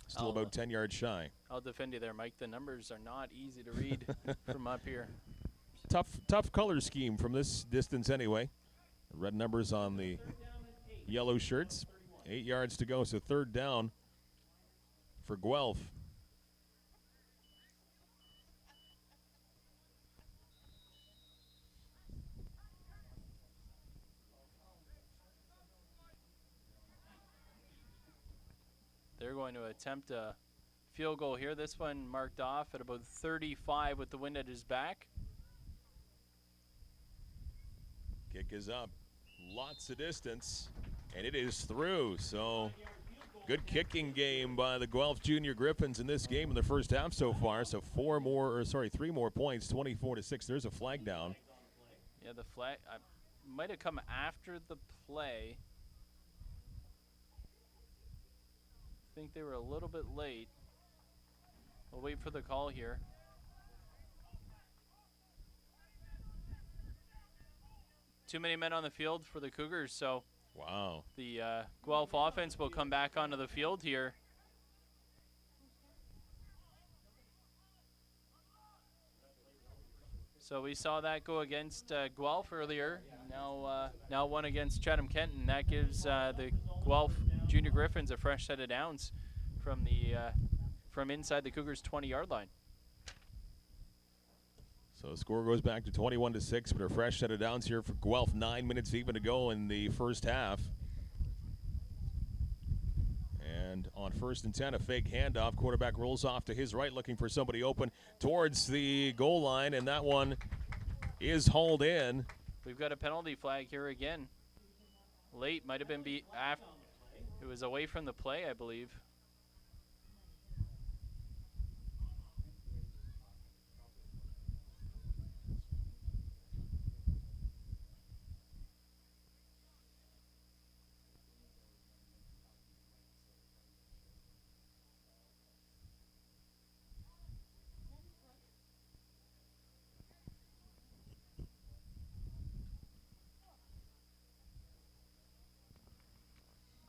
Still about 10 yards shy. I'll defend you there, Mike. The numbers are not easy to read from up here. Tough color scheme from this distance anyway. The red numbers on the yellow shirts. 8 yards to go, so third down for Guelph. They're going to attempt a field goal here. This one marked off at about 35 with the wind at his back. Kick is up. Lots of distance, and it is through. So good kicking game by the Guelph Junior Griffins in this game in the first half so far. So 3 more points, 24-6. There's a flag down. Yeah, the flag might have come after the play. I think they were a little bit late. We'll wait for the call here. Too many men on the field for the Cougars, so wow. The Guelph offense will come back onto the field here. So we saw that go against Guelph earlier. Now one against Chatham-Kent, and that gives the Guelph Junior Griffins a fresh set of downs from inside the Cougars' 20-yard line. So the score goes back to 21-6, but a fresh set of downs here for Guelph. 9 minutes even to go in the first half. And on 1st and 10, a fake handoff. Quarterback rolls off to his right, looking for somebody open towards the goal line, and that one is hauled in. We've got a penalty flag here again. Late, might have been after. It was away from the play, I believe.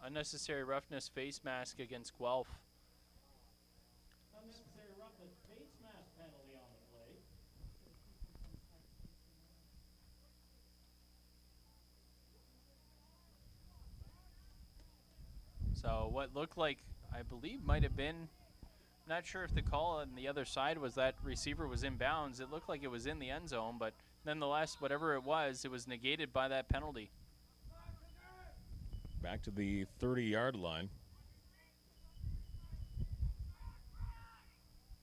Unnecessary roughness face mask against Guelph. Unnecessary roughness face mask penalty on the play. So what looked like, I believe, might have been, not sure if the call on the other side was that receiver was in bounds. It looked like it was in the end zone, but nonetheless, whatever it was negated by that penalty. Back to the 30-yard line.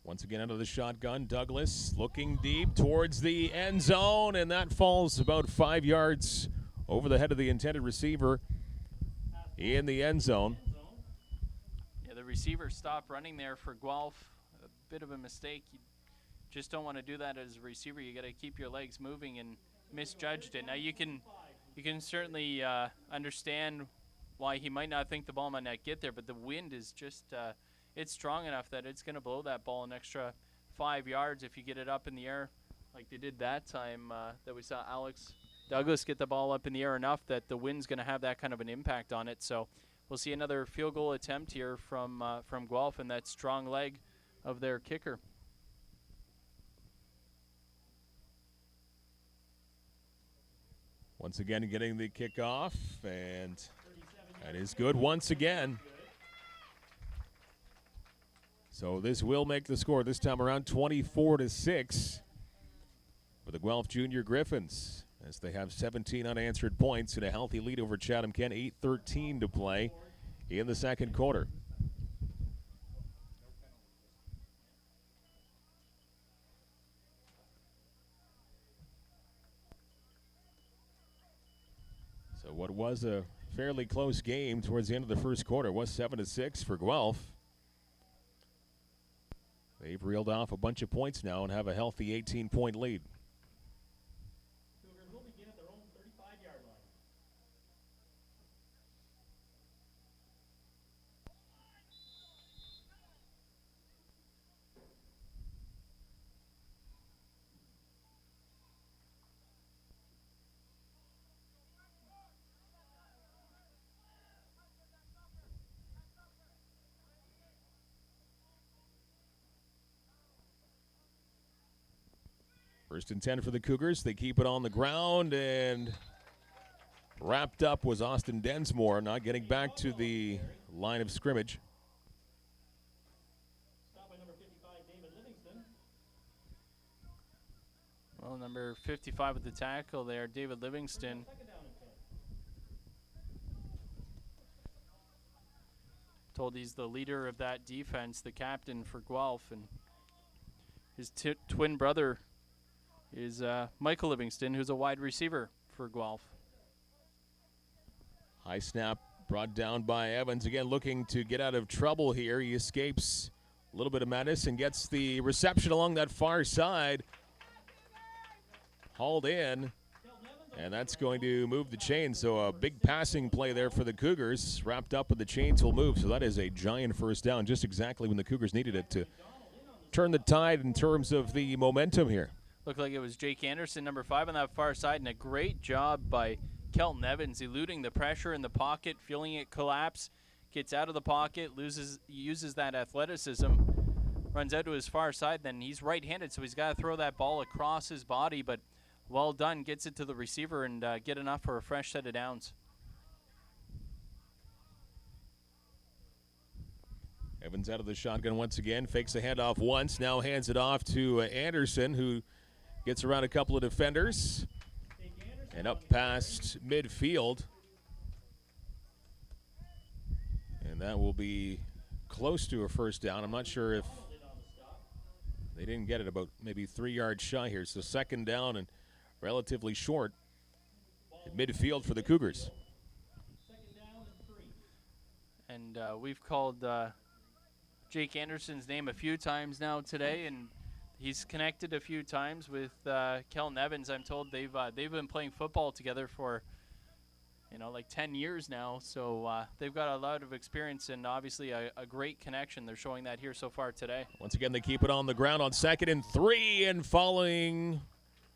Once again out of the shotgun, Douglas looking deep towards the end zone, and that falls about 5 yards over the head of the intended receiver in the end zone. Yeah, the receiver stopped running there for Guelph. A bit of a mistake. You just don't want to do that as a receiver. You got to keep your legs moving, and misjudged it. Now you can certainly understand why he might not think the ball might not get there, but the wind is just it's strong enough that it's going to blow that ball an extra 5 yards if you get it up in the air like they did that time that we saw Alex Douglas get the ball up in the air enough that the wind's going to have that kind of an impact on it. So we'll see another field goal attempt here from Guelph and that strong leg of their kicker. Once again getting the kickoff, and that is good once again. So this will make the score this time around 24-6 for the Guelph Junior Griffins, as they have 17 unanswered points and a healthy lead over Chatham-Kent. 8:13 to play in the second quarter. So what was a fairly close game towards the end of the first quarter was 7-6 for Guelph. They've reeled off a bunch of points now and have a healthy 18-point lead. Cougars will begin at their own 35-yard line. First and 10 for the Cougars. They keep it on the ground, and wrapped up was Austin Densmore, not getting back to the line of scrimmage. Stop by number 55, David Livingston. Well, number 55 with the tackle there, David Livingston. Second down and 10. Told he's the leader of that defense, the captain for Guelph, and his twin brother is Michael Livingston, who's a wide receiver for Guelph. High snap brought down by Evans. Again, looking to get out of trouble here. He escapes a little bit of madness and gets the reception along that far side. Hauled in, and that's going to move the chain. So a big passing play there for the Cougars. Wrapped up with the chains will move. So that is a giant first down, just exactly when the Cougars needed it to turn the tide in terms of the momentum here. Looked like it was Jake Anderson, number 5 on that far side, and a great job by Kelton Evans, eluding the pressure in the pocket, feeling it collapse, gets out of the pocket, uses that athleticism, runs out to his far side. Then he's right-handed, so he's got to throw that ball across his body, but well done, gets it to the receiver and get enough for a fresh set of downs. Evans out of the shotgun once again, fakes the handoff once, now hands it off to Anderson, who gets around a couple of defenders and up past midfield. And that will be close to a first down. I'm not sure if they didn't get it, about maybe 3 yards shy here. So second down and relatively short at midfield for the Cougars. Second down and 3. And we've called Jake Anderson's name a few times now today, and he's connected a few times with Kelton Evans. I'm told they've been playing football together for, like 10 years now. So they've got a lot of experience and obviously a great connection. They're showing that here so far today. Once again, they keep it on the ground on 2nd and 3, and following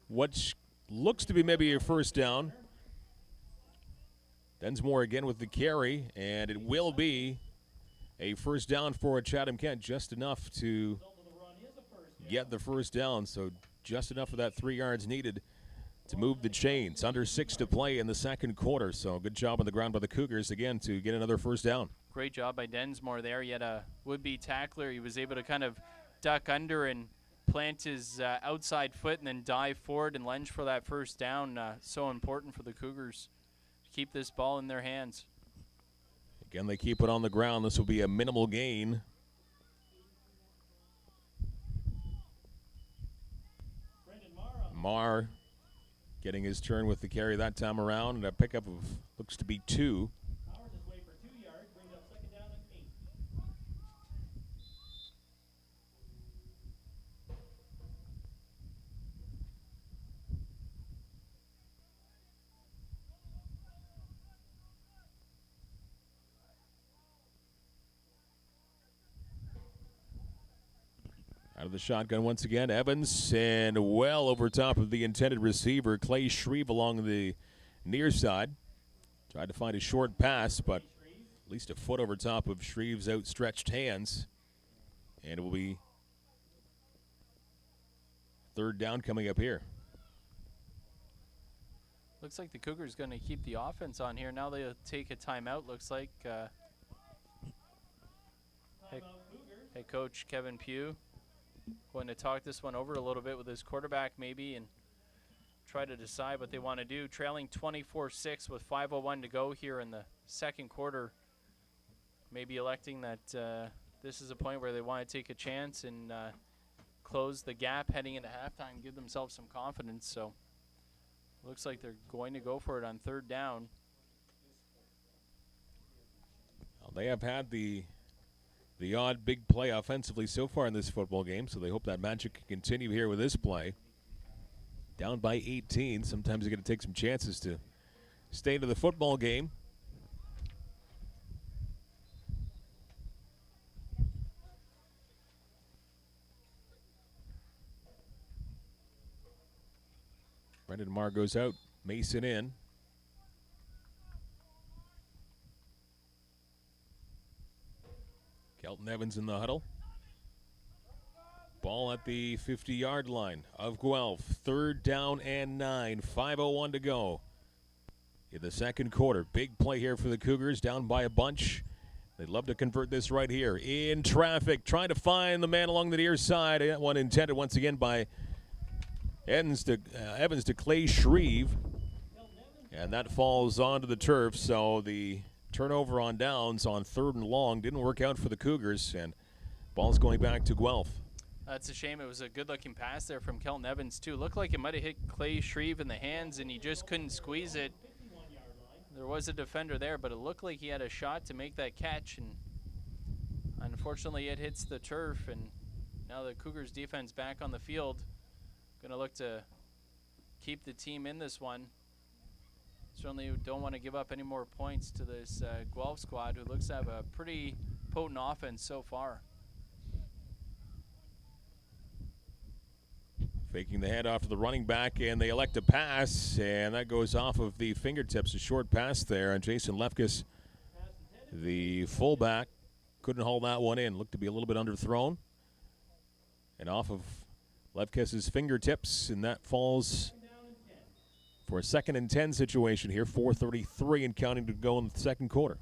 what looks to be maybe a first down. Densmore again with the carry, and it will be a first down for Chatham-Kent, just enough to get the first down. So just enough of that 3 yards needed to move the chains. Under 6 to play in the second quarter. So good job on the ground by the Cougars again to get another first down. Great job by Densmore there. He had a would-be tackler. He was able to kind of duck under and plant his outside foot and then dive forward and lunge for that first down. So important for the Cougars to keep this ball in their hands. Again, they keep it on the ground. This will be a minimal gain. Marr getting his turn with the carry that time around, and a pickup of looks to be 2. Powers is way for 2 yards, brings up second down and 8. Out of the shotgun once again, Evans, and well over top of the intended receiver, Clay Shreve along the near side. Tried to find a short pass, but at least a foot over top of Shreve's outstretched hands. And it will be third down coming up here. Looks like the Cougars going to keep the offense on here. Now they'll take a timeout, looks like. Head coach Kevin Pugh going to talk this one over a little bit with his quarterback maybe and try to decide what they want to do. Trailing 24-6 with 5:01 to go here in the second quarter. Maybe electing that this is a point where they want to take a chance and close the gap heading into halftime, give themselves some confidence. So looks like they're going to go for it on third down. Well, they have had the odd big play offensively so far in this football game, so they hope that magic can continue here with this play. Down by 18. Sometimes they're going to take some chances to stay into the football game. Brendan Marr goes out. Mason in. Kelton Evans in the huddle. Ball at the 50-yard line of Guelph. Third down and 9. 5:01 to go in the second quarter. Big play here for the Cougars, down by a bunch. They'd love to convert this right here. In traffic, trying to find the man along the near side. That one intended once again by Evans to Clay Shreve. And that falls onto the turf, so the turnover on downs on third and long didn't work out for the Cougars, and ball's going back to Guelph. That's a shame. It was a good-looking pass there from Kelton Evans, too. Looked like it might have hit Clay Shreve in the hands, and he just couldn't squeeze it. There was a defender there, but it looked like he had a shot to make that catch, and unfortunately it hits the turf, and now the Cougars defense back on the field. Going to look to keep the team in this one. Certainly don't want to give up any more points to this Guelph squad, who looks to have a pretty potent offense so far. Faking the handoff to the running back, and they elect a pass, and that goes off of the fingertips. A short pass there, and Jason Lefkes, the fullback, couldn't haul that one in. Looked to be a little bit underthrown. And off of Lefkes' fingertips, and that falls for a 2nd and 10 situation here. 4:33 and counting to go in the second quarter.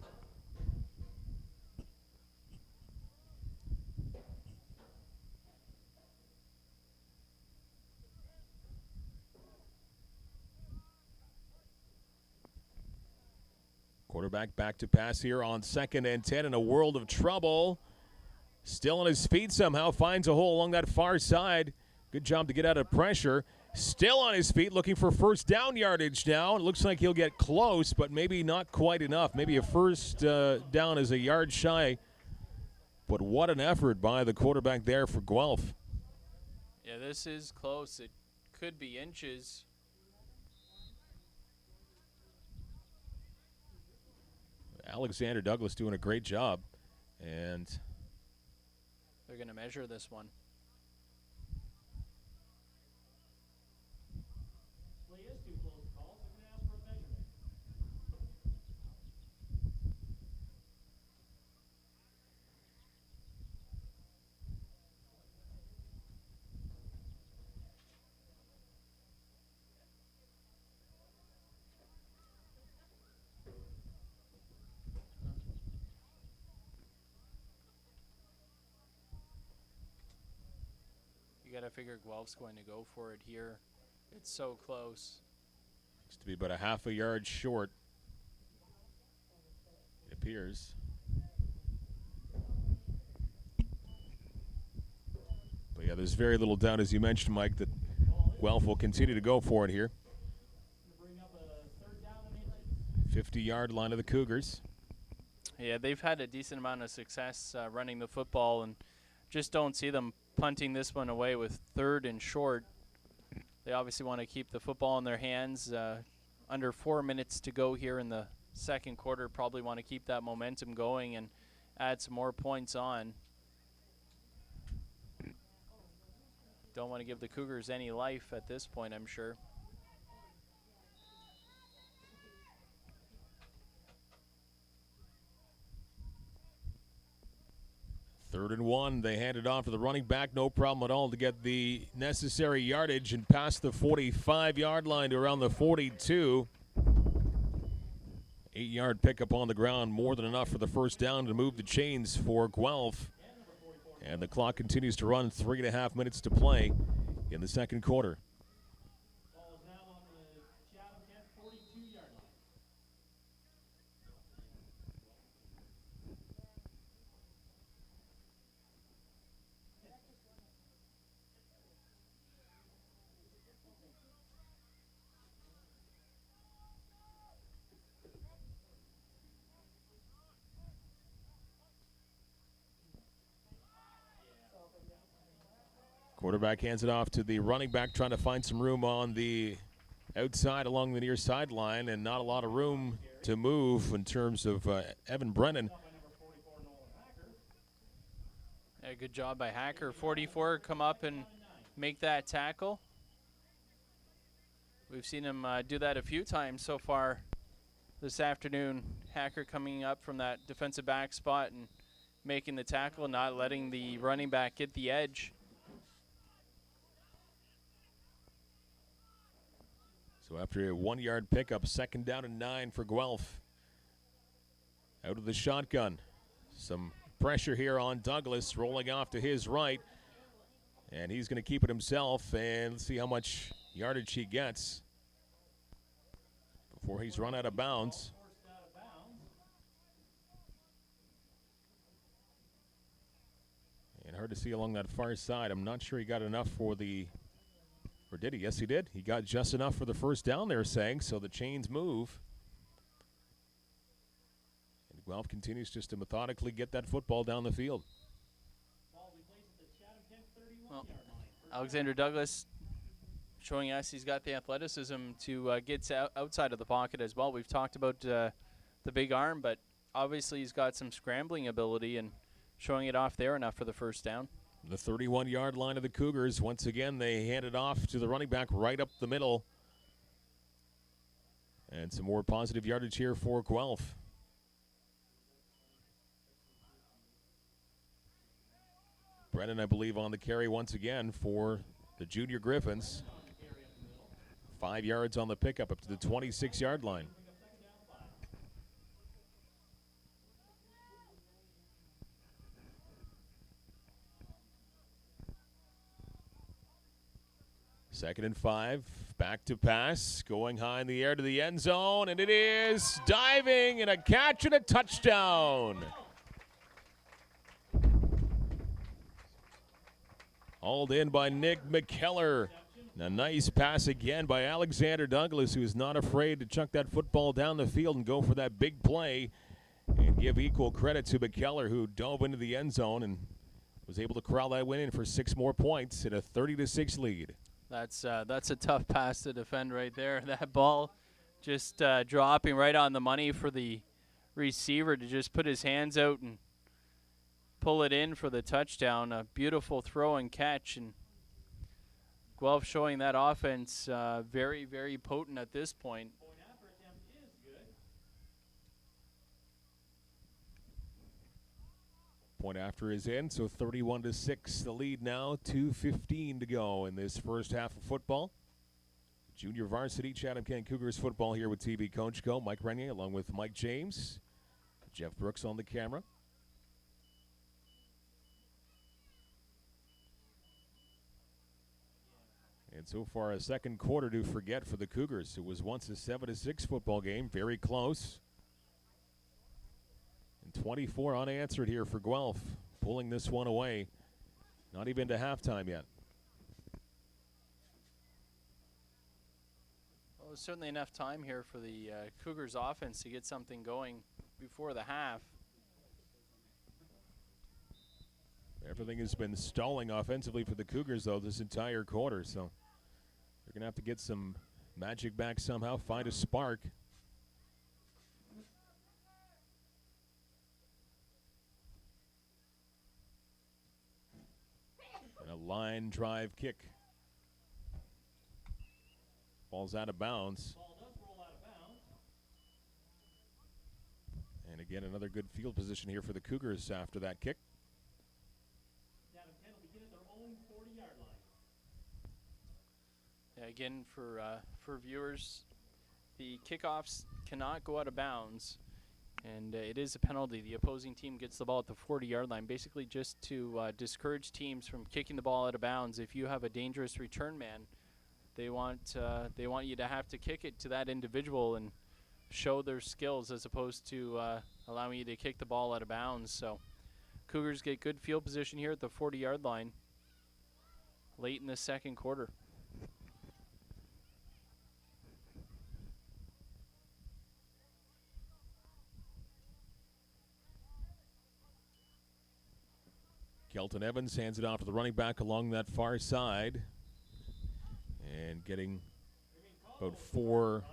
Quarterback back to pass here on 2nd and 10 in a world of trouble. Still on his feet somehow, finds a hole along that far side. Good job to get out of pressure. Still on his feet, looking for first down yardage now. It looks like he'll get close, but maybe not quite enough. Maybe a first down is a yard shy. But what an effort by the quarterback there for Guelph. Yeah, this is close. It could be inches. Alexander Douglas doing a great job. And they're going to measure this one. You got to figure Guelph's going to go for it here. It's so close. Looks to be about a half a yard short, it appears. But yeah, there's very little doubt, as you mentioned, Mike, that Guelph will continue to go for it here. 50-yard line of the Cougars. Yeah, they've had a decent amount of success running the football, and just don't see them punting this one away with third and short. They obviously want to keep the football in their hands. Under 4 minutes to go here in the second quarter. Probably want to keep that momentum going and add some more points on. Don't want to give the Cougars any life at this point, I'm sure. Third and 1, they hand it off to the running back. No problem at all to get the necessary yardage and past the 45-yard line to around the 42. 8-yard pickup on the ground, more than enough for the first down to move the chains for Guelph. And the clock continues to run, 3.5 minutes to play in the second quarter. Ball is now on the Chatham-Kent 42-yard line. Quarterback hands it off to the running back, trying to find some room on the outside along the near sideline, and not a lot of room to move in terms of Evan Brennan. Yeah, good job by Hacker. 44 come up and make that tackle. We've seen him do that a few times so far this afternoon. Hacker coming up from that defensive back spot and making the tackle, not letting the running back get the edge. So after a 1-yard pickup, second down and 9 for Guelph. Out of the shotgun. Some pressure here on Douglas, rolling off to his right. And he's going to keep it himself, and let's see how much yardage he gets before he's run out of bounds. And hard to see along that far side. I'm not sure he got enough for the... Or did he? Yes, he did. He got just enough for the first down, they're saying, so the chains move. And Guelph continues just to methodically get that football down the field. Well, Alexander Douglas showing us he's got the athleticism to get outside of the pocket as well. We've talked about the big arm, but obviously he's got some scrambling ability and showing it off there enough for the first down. The 31-yard line of the Cougars. Once again, they hand it off to the running back right up the middle. And some more positive yardage here for Guelph. Brennan, I believe, on the carry once again for the Junior Griffins. 5 yards on the pickup up to the 26-yard line. Second and 5, back to pass, going high in the air to the end zone, and it is diving and a catch and a touchdown. Hauled in by Nick McKellar. A nice pass again by Alexander Douglas, who is not afraid to chuck that football down the field and go for that big play. And give equal credit to McKellar, who dove into the end zone and was able to corral that win in for 6 more points at a 30-6 lead. That's a tough pass to defend right there. That ball just dropping right on the money for the receiver to just put his hands out and pull it in for the touchdown. A beautiful throw and catch, and Guelph showing that offense very, very potent at this point. Point after is in, so 31-6 the lead now, 2:15 to go in this first half of football. Junior Varsity, Chatham-Kent Cougars football here with TV Coach Co. Mike Renier along with Mike James. Jeff Brooks on the camera. And so far a second quarter to forget for the Cougars. It was once a 7-6 football game, very close. 24 unanswered here for Guelph, pulling this one away. Not even to halftime yet. Well, there's certainly enough time here for the Cougars offense to get something going before the half. Everything has been stalling offensively for the Cougars, though, this entire quarter. So they're going to have to get some magic back somehow, find a spark. A line drive kick. Ball's out of bounds. Ball does roll out of bounds. And again, another good field position here for the Cougars after that kick. Chatham-Kent will begin at their own 40-yard line. Yeah, again, for viewers, the kickoffs cannot go out of bounds, and it is a penalty. The opposing team gets the ball at the 40-yard line, basically just to discourage teams from kicking the ball out of bounds. If you have a dangerous return man, they want you to have to kick it to that individual and show their skills as opposed to allowing you to kick the ball out of bounds. So Cougars get good field position here at the 40-yard line late in the second quarter. Kelton Evans hands it off to the running back along that far side. And getting about 4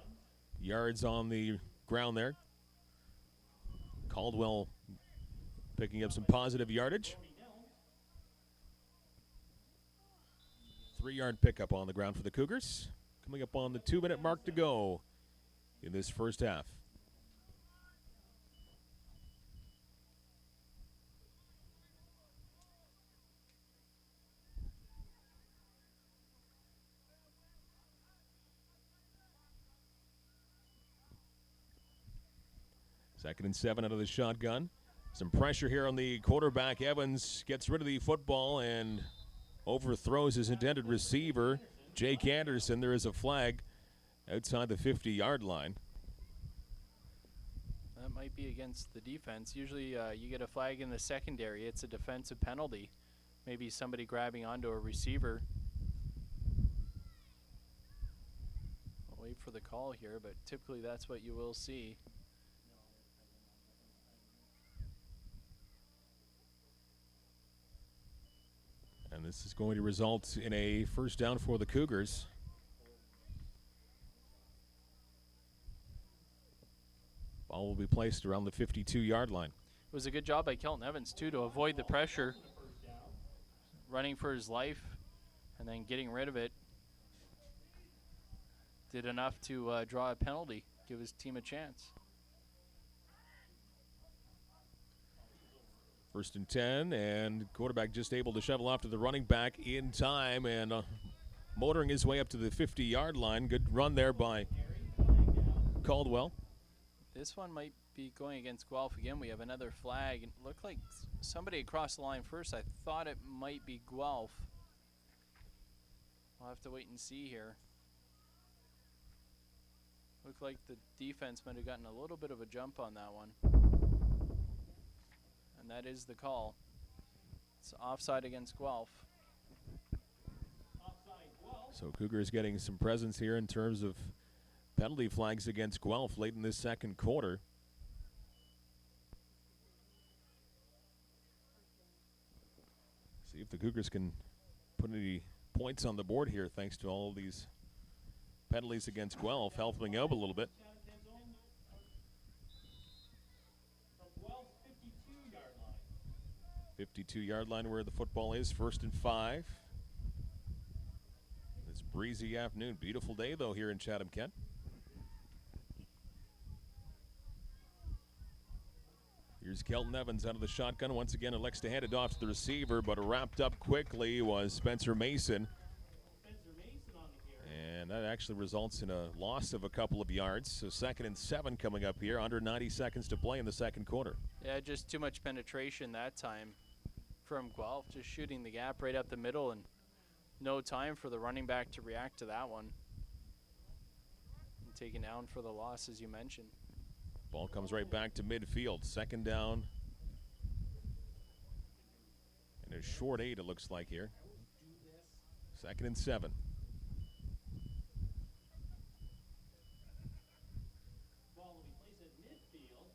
yards on the ground there. Caldwell picking up some positive yardage. 3-yard pickup on the ground for the Cougars. Coming up on the 2-minute mark to go in this first half. Second and 7 out of the shotgun. Some pressure here on the quarterback. Evans gets rid of the football and overthrows his intended receiver, Jake Anderson. There is a flag outside the 50-yard line. That might be against the defense. Usually you get a flag in the secondary. It's a defensive penalty. Maybe somebody grabbing onto a receiver. I'll wait for the call here, but typically that's what you will see. And this is going to result in a first down for the Cougars. Ball will be placed around the 52-yard line. It was a good job by Kelton Evans, too, to avoid the pressure, running for his life, and then getting rid of it. Did enough to draw a penalty, give his team a chance. First and 10, and quarterback just able to shovel off to the running back in time and motoring his way up to the 50-yard line. Good run there by Caldwell. This one might be going against Guelph again. We have another flag. It looked like somebody crossed the line first. I thought it might be Guelph. We'll have to wait and see here. Looked like the defense might have gotten a little bit of a jump on that one. And that is the call. It's offside against Guelph. So Cougars getting some presence here in terms of penalty flags against Guelph late in this second quarter. See if the Cougars can put any points on the board here thanks to all of these penalties against Guelph, helping out a little bit. 52-yard line where the football is, first and 5. This breezy afternoon, beautiful day though here in Chatham-Kent. Here's Kelton Evans out of the shotgun. Once again, elects to hand it off to the receiver, but wrapped up quickly was Spencer Mason. And that actually results in a loss of a couple of yards. So second and 7 coming up here, under 90 seconds to play in the second quarter. Yeah, just too much penetration that time from Guelph, just shooting the gap right up the middle and no time for the running back to react to that one. And taken down for the loss, as you mentioned. Ball comes right back to midfield. Second down. And a short 8 it looks like here. Second and 7. Ball will be placed at midfield.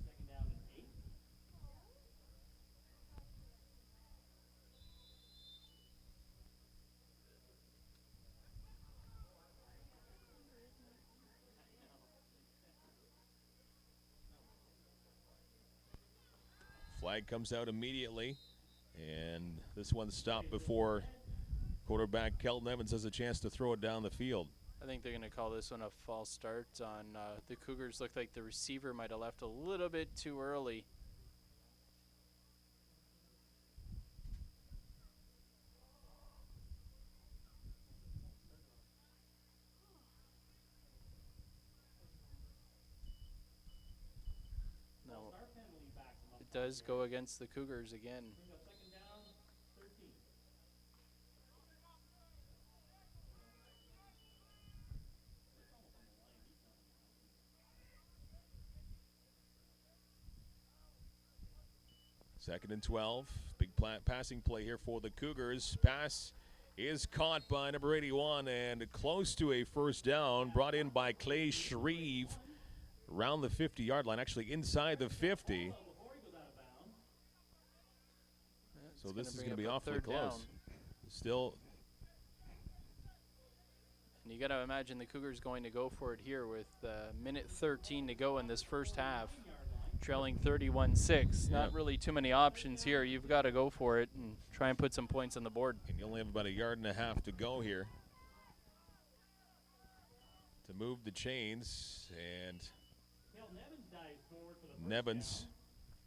Second down and 8. Flag comes out immediately, And this one stopped before quarterback Kelton Evans has a chance to throw it down the field. I think they're going to call this one a false start on the Cougars. Looked like the receiver might have left a little bit too early. No, it does go against the Cougars again. Second down, 13. Second and 12. Big passing play here for the Cougars. Pass is caught by number 81 and close to a first down. Brought in by Clay Shreve around the 50-yard line, actually inside the 50. So this is going to be awfully close. Down. Still. And you got to imagine the Cougars going to go for it here with minute 13 to go in this first half. Trailing 31-6. Not really too many options here. You've got to go for it and try and put some points on the board. And you only have about a yard and a half to go here to move the chains. And Nevins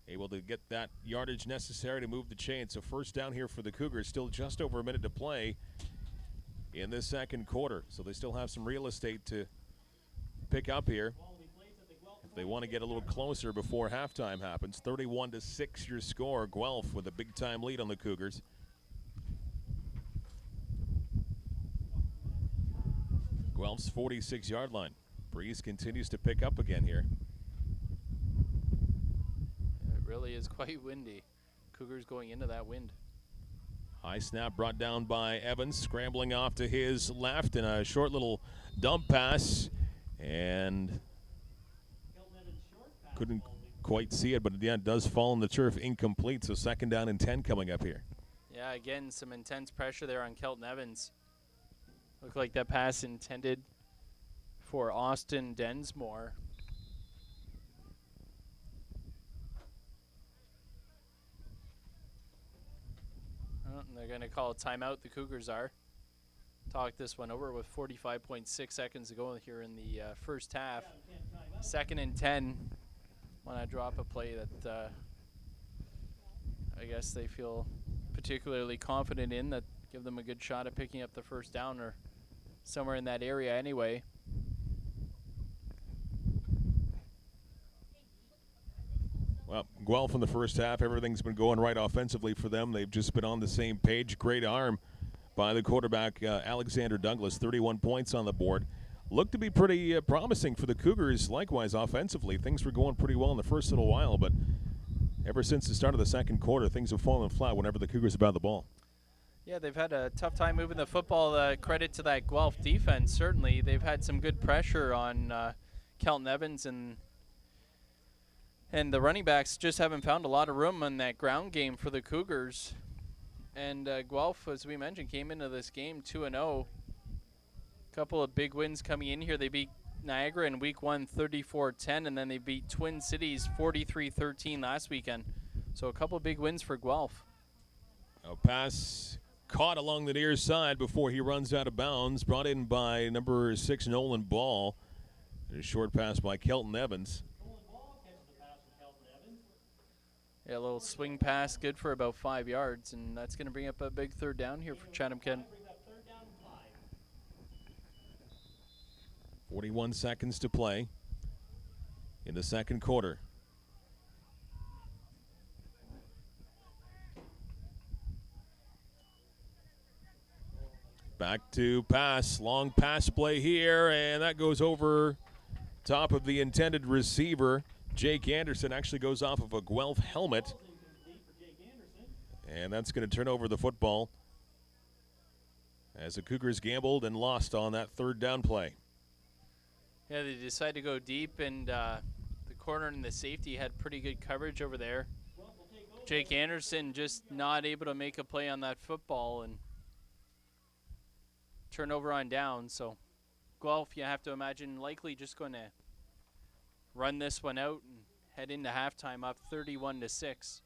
able to get that yardage necessary to move the chains. So first down here for the Cougars. Still just over a minute to play in this second quarter. So they still have some real estate to pick up here. They want to get a little closer before halftime happens. 31-6 your score. Guelph with a big-time lead on the Cougars. Guelph's 46-yard line. Breeze continues to pick up again here. It really is quite windy. Cougars going into that wind. High snap brought down by Evans, scrambling off to his left in a short little dump pass. And couldn't quite see it, but yeah, it does fall on the turf incomplete. So second down and 10 coming up here. Yeah, again, some intense pressure there on Kelton Evans. Looked like that pass intended for Austin Densmore. Oh, and they're going to call a timeout, the Cougars are. Talk this one over with 45.6 seconds to go here in the first half. Second and 10. Want to drop a play that I guess they feel particularly confident in, that give them a good shot at picking up the first down or somewhere in that area anyway. Well, Guelph in the first half, everything's been going right offensively for them. They've just been on the same page. Great arm by the quarterback, Alexander Douglas, 31 points on the board. Looked to be pretty promising for the Cougars, likewise, offensively. Things were going pretty well in the first little while, but ever since the start of the second quarter, things have fallen flat whenever the Cougars have had the ball. Yeah, they've had a tough time moving the football. Credit to that Guelph defense, certainly. They've had some good pressure on Kelton Evans, and the running backs just haven't found a lot of room in that ground game for the Cougars. And Guelph, as we mentioned, came into this game 2-0. Couple of big wins coming in here. They beat Niagara in week 1 34-10, and then they beat Twin Cities 43-13 last weekend. So a couple of big wins for Guelph. A pass caught along the near side before he runs out of bounds. Brought in by number 6, Nolan Ball. And a short pass by Kelton Evans. Yeah, a little swing pass, good for about 5 yards, and that's going to bring up a big third down here for Chatham-Kent. 41 seconds to play in the second quarter. Back to pass, long pass play here, and that goes over top of the intended receiver. Jake Anderson actually goes off of a Guelph helmet, and that's going to turn over the football as the Cougars gambled and lost on that third down play. Yeah, they decided to go deep, and the corner and the safety had pretty good coverage over there. Jake Anderson just not able to make a play on that football and turnover on down. So Guelph, you have to imagine, likely just going to run this one out and head into halftime up 31-6.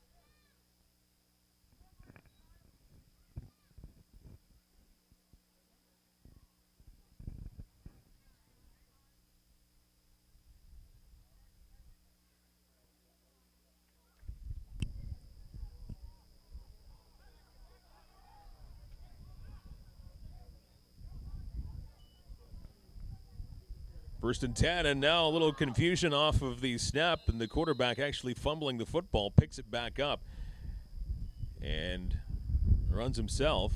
First and 10, and now a little confusion off of the snap, and the quarterback actually fumbling the football, picks it back up, and runs himself.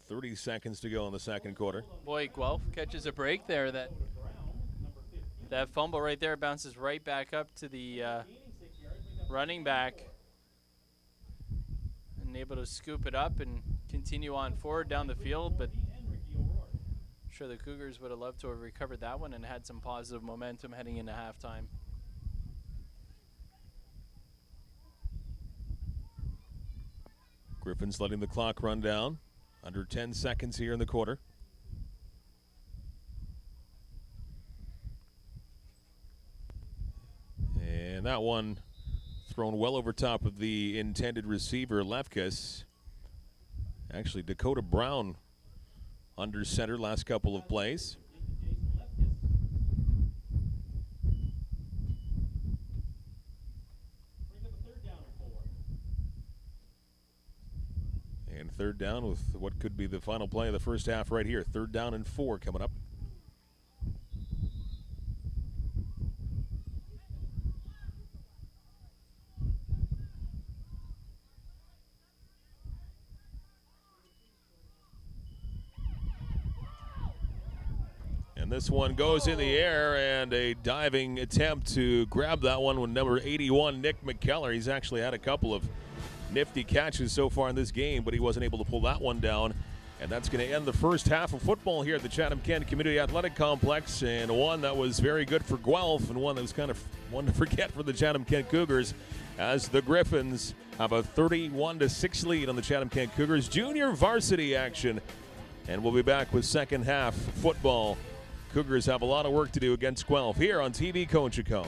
30 seconds to go in the second quarter. Boy, Guelph catches a break there. That fumble right there bounces right back up to the running back, and able to scoop it up and continue on forward down the field, but I'm sure the Cougars would have loved to have recovered that one and had some positive momentum heading into halftime. Griffins letting the clock run down. Under 10 seconds here in the quarter. And that one thrown well over top of the intended receiver, Lefkus. Actually, Dakota Brown under center last couple of plays. And third down with what could be the final play of the first half right here. 3rd down and 4 coming up. And this one goes in the air, and a diving attempt to grab that one with number 81, Nick McKellar. He's actually had a couple of nifty catches so far in this game, but he wasn't able to pull that one down. And that's going to end the first half of football here at the Chatham-Kent Community Athletic Complex, and one that was very good for Guelph and one that was kind of one to forget for the Chatham-Kent Cougars, as the Griffins have a 31-6 lead on the Chatham-Kent Cougars. Junior varsity action, and we'll be back with second half football. Cougars have a lot of work to do against Guelph here on TV Cogeco.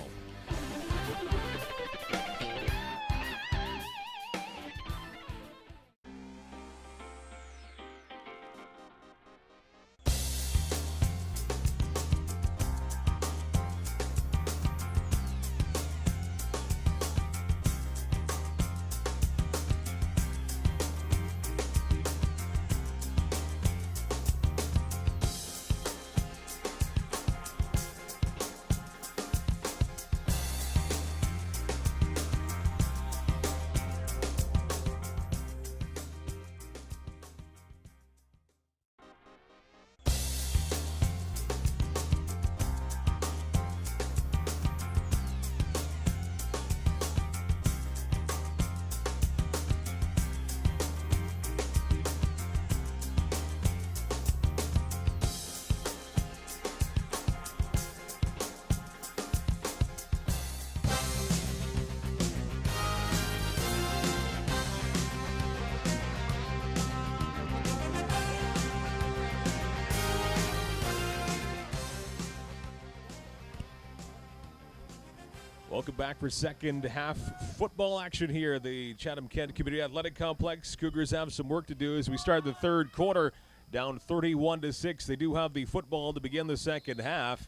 Welcome back for second half football action here at the Chatham-Kent Community Athletic Complex. Cougars have some work to do as we start the third quarter, down 31-6. They do have the football to begin the second half,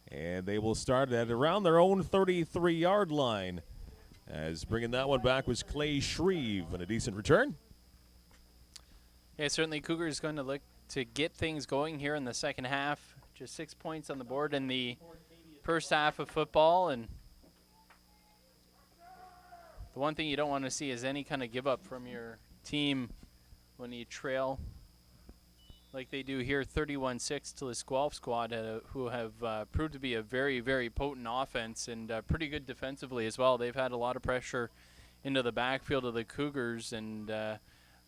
and they will start at around their own 33-yard line. As bringing that one back was Clay Shreve, and a decent return. Yeah, certainly Cougars going to look to get things going here in the second half. Just 6 points on the board in the first half of football, and the one thing you don't want to see is any kind of give up from your team when you trail like they do here, 31-6 to this Guelph squad, who have proved to be a very, very potent offense and pretty good defensively as well. They've had a lot of pressure into the backfield of the Cougars, and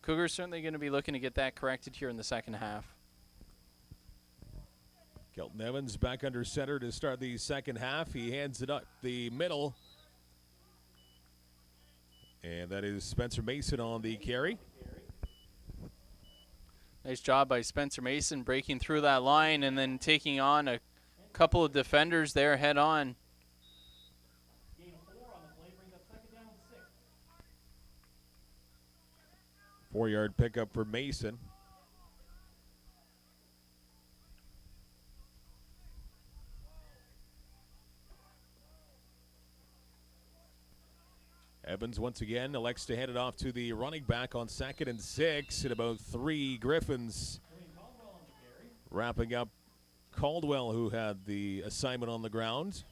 Cougars certainly going to be looking to get that corrected here in the second half. Kelton Evans back under center to start the second half. He hands it up the middle. And that is Spencer Mason on the carry. Nice job by Spencer Mason breaking through that line and then taking on a couple of defenders there head on. Gain of 4 on the play brings up second down and 6. 4-yard pickup for Mason. Evans once again elects to hand it off to the running back on 2nd and 6 at about 3. Griffins wrapping up Caldwell who had the assignment on the ground.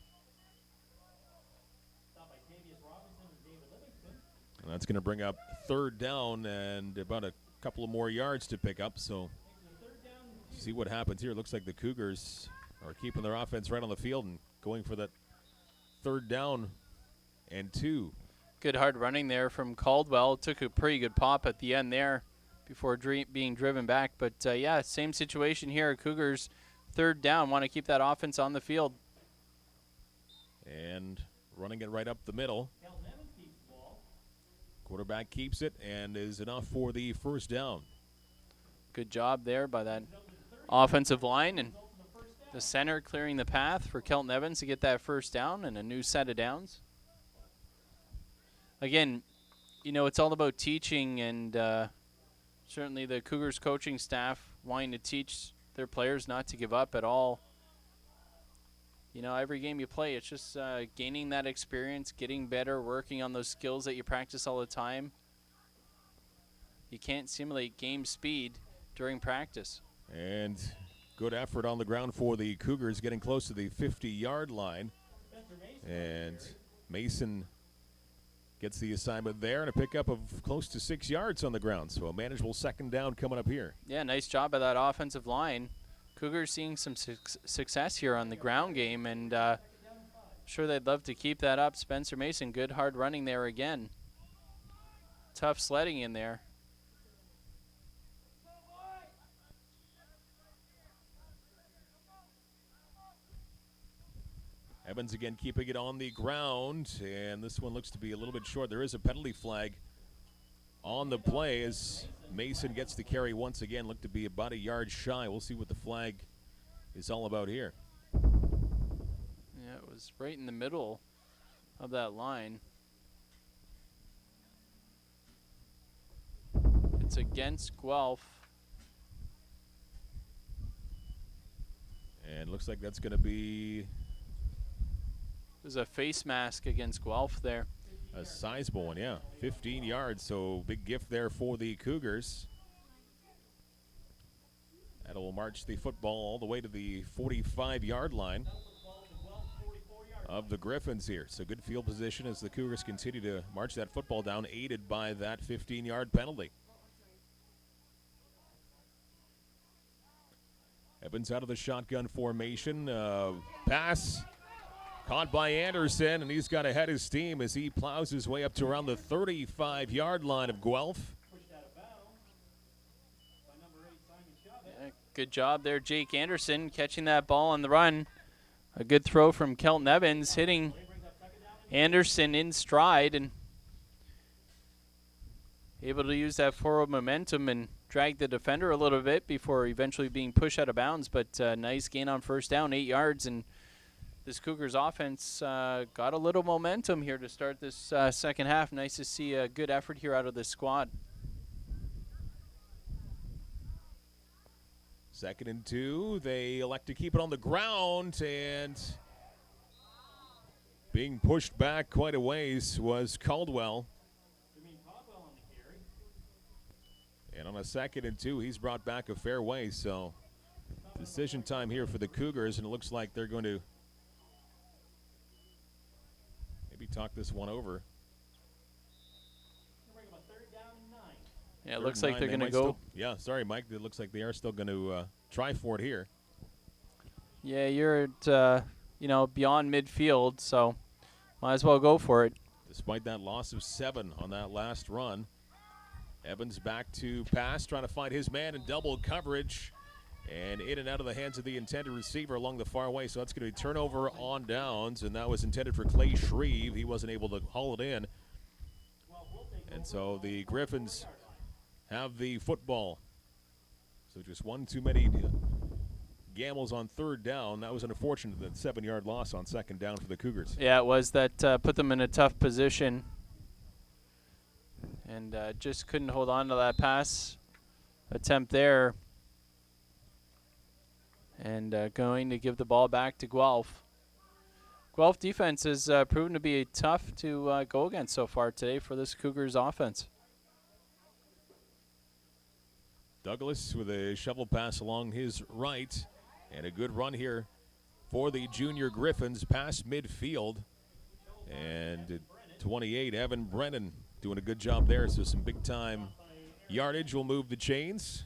And that's going to bring up third down and about a couple of more yards to pick up. So see what happens here. It looks like the Cougars are keeping their offense right on the field and going for that third down and 2. Good hard running there from Caldwell. Took a pretty good pop at the end there before being driven back. But, yeah, same situation here. Cougars third down. Want to keep that offense on the field. And running it right up the middle. Quarterback keeps it and is enough for the first down. Good job there by that offensive line, and the center clearing the path for Kelton Evans to get that first down and a new set of downs. Again, you know, it's all about teaching, and certainly the Cougars coaching staff wanting to teach their players not to give up at all. You know, every game you play, it's just gaining that experience, getting better, working on those skills that you practice all the time. You can't simulate game speed during practice. And good effort on the ground for the Cougars, getting close to the 50-yard line. And Mason gets the assignment there and a pickup of close to 6 yards on the ground. So a manageable second down coming up here. Yeah, nice job by that offensive line. Cougars seeing some success here on the ground game, and sure they'd love to keep that up. Spencer Mason, good hard running there again. Tough sledding in there. Evans again keeping it on the ground, and this one looks to be a little bit short. There is a penalty flag on the play as Mason gets the carry once again. Looked to be about a yard shy. We'll see what the flag is all about here. Yeah, it was right in the middle of that line. It's against Guelph. And looks like that's going to be There's a face mask against Guelph there. a sizable one, yeah. 15 yards, so big gift there for the Cougars. That'll march the football all the way to the 45-yard line of the Griffins here. So good field position as the Cougars continue to march that football down, aided by that 15-yard penalty. Evans out of the shotgun formation. Pass caught by Anderson, and he's got to head his steam as he plows his way up to around the 35-yard line of Guelph. Yeah, good job there, Jake Anderson, catching that ball on the run. A good throw from Kelton Evans, hitting Anderson in stride and able to use that forward momentum and drag the defender a little bit before eventually being pushed out of bounds. But nice gain on first down, 8 yards, and this Cougars offense got a little momentum here to start this second half. Nice to see a good effort here out of this squad. 2nd and 2. They elect to keep it on the ground, and being pushed back quite a ways was Caldwell. And on a 2nd and 2, he's brought back a fair way. So decision time here for the Cougars, and it looks like they're going to maybe talk this one over. Yeah, it looks like they're going to go. Yeah, sorry, Mike. It looks like they are still going to try for it here. Yeah, you're at, beyond midfield, so might as well go for it. Despite that loss of 7 on that last run, Evans back to pass, trying to find his man in double coverage, and in and out of the hands of the intended receiver along the far way. So that's going to be turnover on downs, and that was intended for Clay Shreve. He wasn't able to haul it in. And so the Griffins have the football. So just one too many gambles on third down. That was unfortunate, that 7-yard loss on second down for the Cougars. Yeah, it was. That put them in a tough position. And just couldn't hold on to that pass attempt there. And going to give the ball back to Guelph. Guelph defense has proven to be tough to go against so far today for this Cougars offense. Douglas with a shovel pass along his right. And a good run here for the junior Griffins past midfield. And at 28, Evan Brennan doing a good job there. So some big-time yardage will move the chains.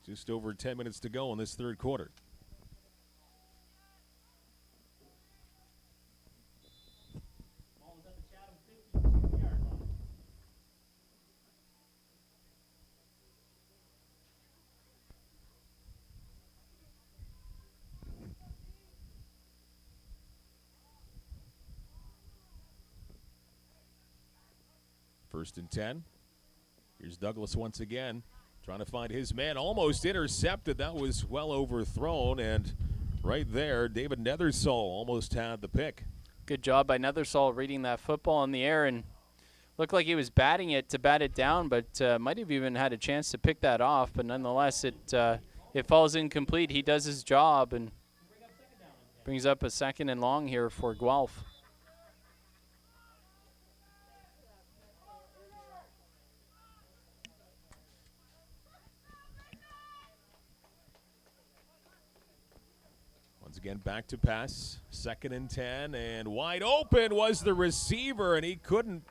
Just over 10 minutes to go in this third quarter. Ball is at the Chatham 52-yard line. First and 10. Here's Douglas once again, trying to find his man. Almost intercepted. That was well overthrown. And right there, David Nethersall almost had the pick. Good job by Nethersall reading that football in the air, and looked like he was batting it to bat it down, but might have even had a chance to pick that off. But nonetheless, it falls incomplete. He does his job and brings up a second and long here for Guelph. Once again, back to pass. Second and 10, and wide open was the receiver, and he couldn't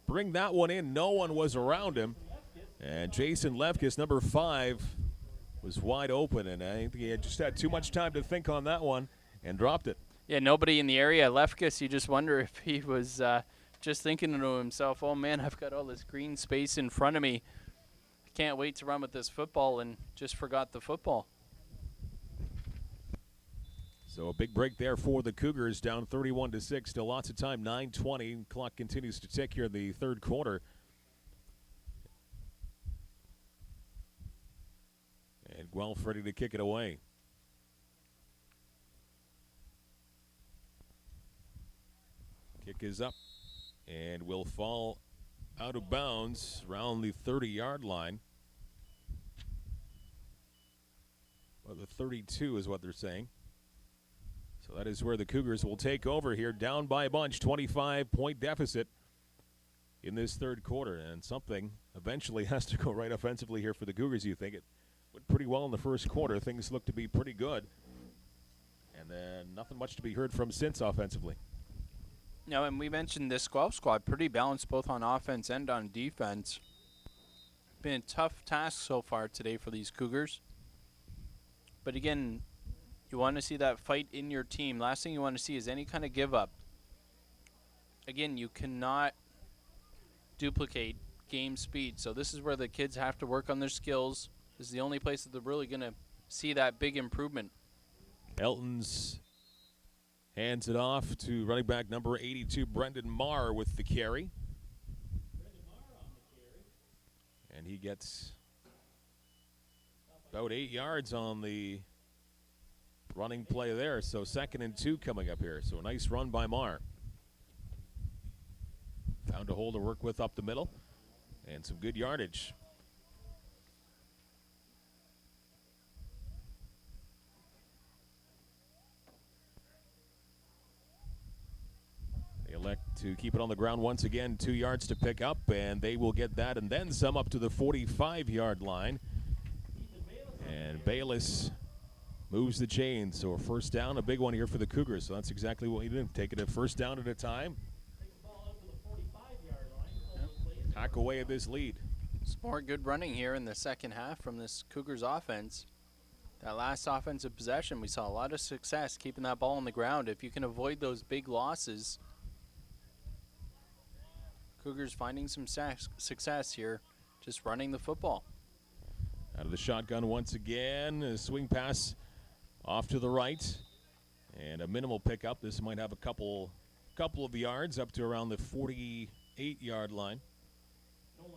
bring that one in. No one was around him. And Jason Lefkis, number 5, was wide open, and I think he had just had too much time to think on that one and dropped it. Yeah, nobody in the area. Lefkis, you just wonder if he was just thinking to himself, oh, man, I've got all this green space in front of me. I can't wait to run with this football, and just forgot the football. So a big break there for the Cougars, down 31-6. Still lots of time, 9:20. Clock continues to tick here in the third quarter. And Guelph ready to kick it away. Kick is up and will fall out of bounds around the 30-yard line. Well, the 32 is what they're saying. So that is where the Cougars will take over here, down by a bunch, 25-point deficit in this third quarter. And something eventually has to go right offensively here for the Cougars, you think. It went pretty well in the first quarter. Things look to be pretty good. And then nothing much to be heard from since offensively. No, and we mentioned this Guelph squad, pretty balanced both on offense and on defense. Been a tough task so far today for these Cougars. But again, you want to see that fight in your team. Last thing you want to see is any kind of give up. Again, you cannot duplicate game speed. So this is where the kids have to work on their skills. This is the only place that they're really going to see that big improvement. Elton's hands it off to running back number 82, Brendan Marr, with the carry. And he gets about 8 yards on the running play there. So 2nd and 2 coming up here. So a nice run by Marr. Found a hole to work with up the middle. And some good yardage. They elect to keep it on the ground once again. 2 yards to pick up, and they will get that and then some up to the 45-yard line. And Bayless moves the chain. So a first down, a big one here for the Cougars. So that's exactly what we do. Take it a first down at a time. Hack away at this lead. Some more good running here in the second half from this Cougars offense. That last offensive possession, we saw a lot of success keeping that ball on the ground. If you can avoid those big losses, Cougars finding some success here, just running the football. Out of the shotgun once again, a swing pass off to the right, and a minimal pickup. This might have a couple of yards up to around the 48-yard line.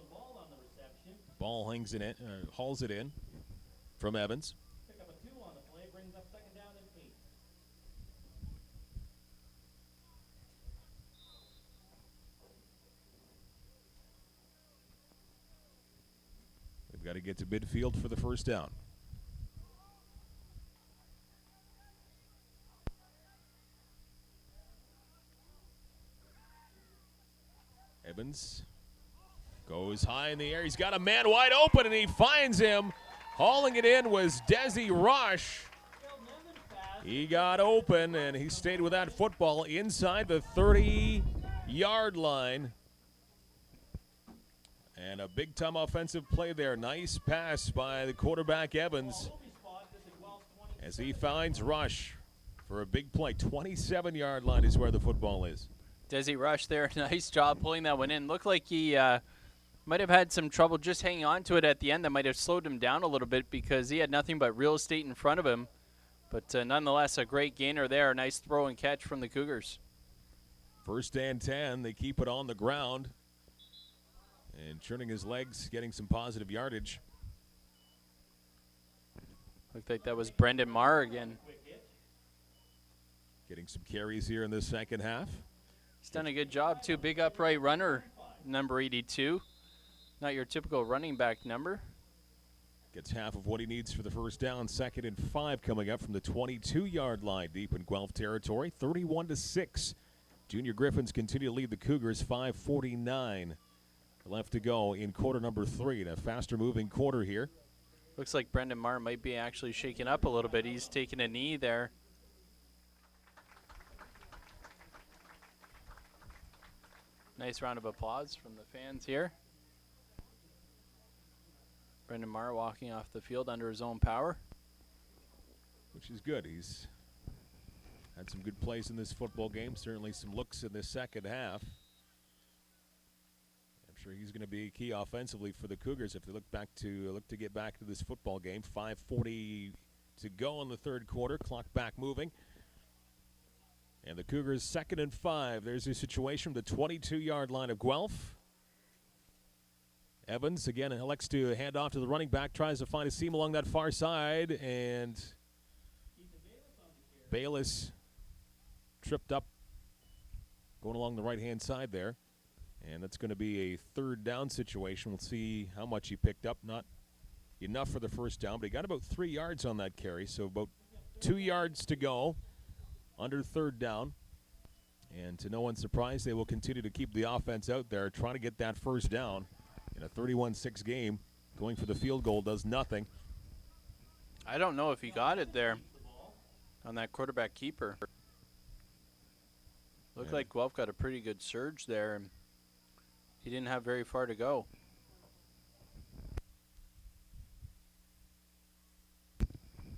Ball on the reception. Ball hauls it in from Evans. Pick up a 2 on the play, brings up 2nd down and 8. They've got to get to midfield for the first down. Evans goes high in the air. He's got a man wide open, and he finds him. Hauling it in was Desi Rush. He got open, and he stayed with that football inside the 30-yard line. And a big-time offensive play there. Nice pass by the quarterback, Evans, as he finds Rush for a big play. 27-yard line is where the football is. Desi Rush there, nice job pulling that one in. Looked like he might have had some trouble just hanging on to it at the end. That might have slowed him down a little bit because he had nothing but real estate in front of him. But nonetheless, a great gainer there. Nice throw and catch from the Cougars. 1st and 10. They keep it on the ground. And churning his legs, getting some positive yardage. Looked like that was Brendan Marr again. Getting some carries here in the second half. He's done a good job, too. Big upright runner, number 82. Not your typical running back number. Gets half of what he needs for the first down. 2nd and 5 coming up from the 22-yard line deep in Guelph territory. 31-6. Junior Griffins continue to lead the Cougars. 5:49 left to go in quarter number 3. A faster-moving quarter here. Looks like Brendan Marr might be actually shaken up a little bit. He's taking a knee there. Nice round of applause from the fans here. Brendan Marr walking off the field under his own power. Which is good. He's had some good plays in this football game. Certainly some looks in the second half. I'm sure he's going to be key offensively for the Cougars if they look to get back to this football game. 5:40 to go in the third quarter. Clock back moving. And the Cougars 2nd and 5. There's a situation from the 22-yard line of Guelph. Evans, again, elects to hand off to the running back, tries to find a seam along that far side, and Bayless tripped up going along the right-hand side there. And that's going to be a 3rd down situation. We'll see how much he picked up. Not enough for the first down, but he got about 3 yards on that carry, so about 2 yards to go under 3rd down. And to no one's surprise, they will continue to keep the offense out there, trying to get that first down. In a 31-6 game, going for the field goal does nothing. I don't know if he got it there on that quarterback keeper. Looked like Guelph got a pretty good surge there, and he didn't have very far to go.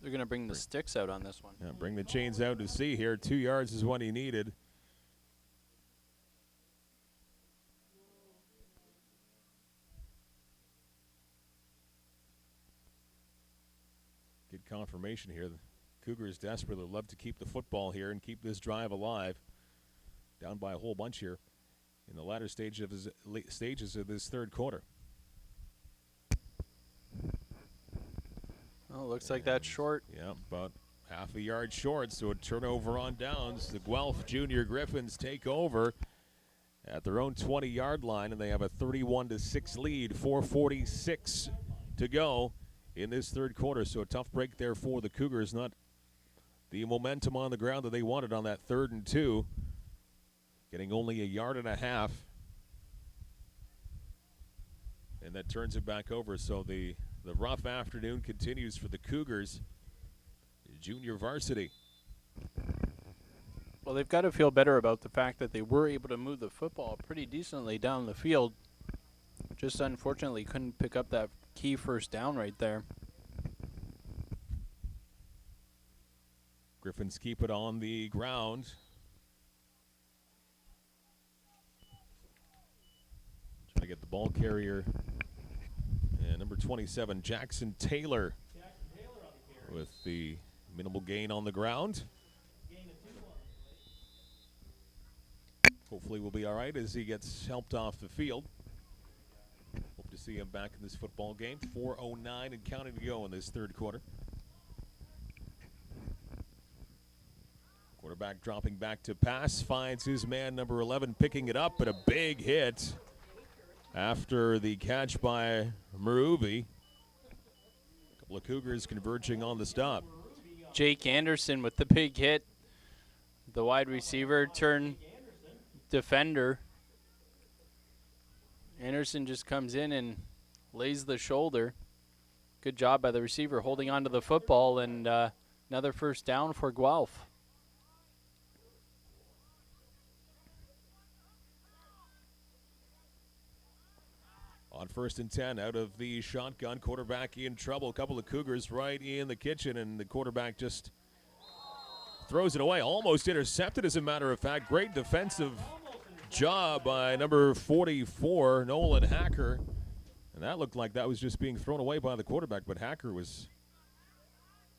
They're going to bring the sticks out on this one. Yeah, bring the chains out to see here. 2 yards is what he needed. Good confirmation here. The Cougars desperately love to keep the football here and keep this drive alive. Down by a whole bunch here in the latter stages of this third quarter. Well, looks like that's short. Yeah, about half a yard short, so a turnover on downs. The Guelph Junior Griffins take over at their own 20-yard line, and they have a 31-6 lead. 4:46 to go in this third quarter, so a tough break there for the Cougars. Not the momentum on the ground that they wanted on that 3rd and 2. Getting only a yard and a half. And that turns it back over, so the rough afternoon continues for the Cougars. Junior varsity. Well, they've got to feel better about the fact that they were able to move the football pretty decently down the field. Just unfortunately couldn't pick up that key first down right there. Griffins keep it on the ground. Trying to get the ball carrier. And number 27, Jackson Taylor with the minimal gain on the ground. Hopefully we'll be all right as he gets helped off the field. Hope to see him back in this football game. 4:09 and counting to go in this third quarter. Quarterback dropping back to pass, finds his man number 11 picking it up, but a big hit after the catch by Maruvi. A couple of Cougars converging on the stop. Jake Anderson with the big hit. The wide receiver turned defender. Anderson just comes in and lays the shoulder. Good job by the receiver holding onto the football and Another first down for Guelph. On 1st and 10, out of the shotgun, quarterback in trouble. A couple of Cougars right in the kitchen, and the quarterback just throws it away. Almost intercepted, as a matter of fact. Great defensive job by number 44, Nolan Hacker. And that looked like that was just being thrown away by the quarterback, but Hacker was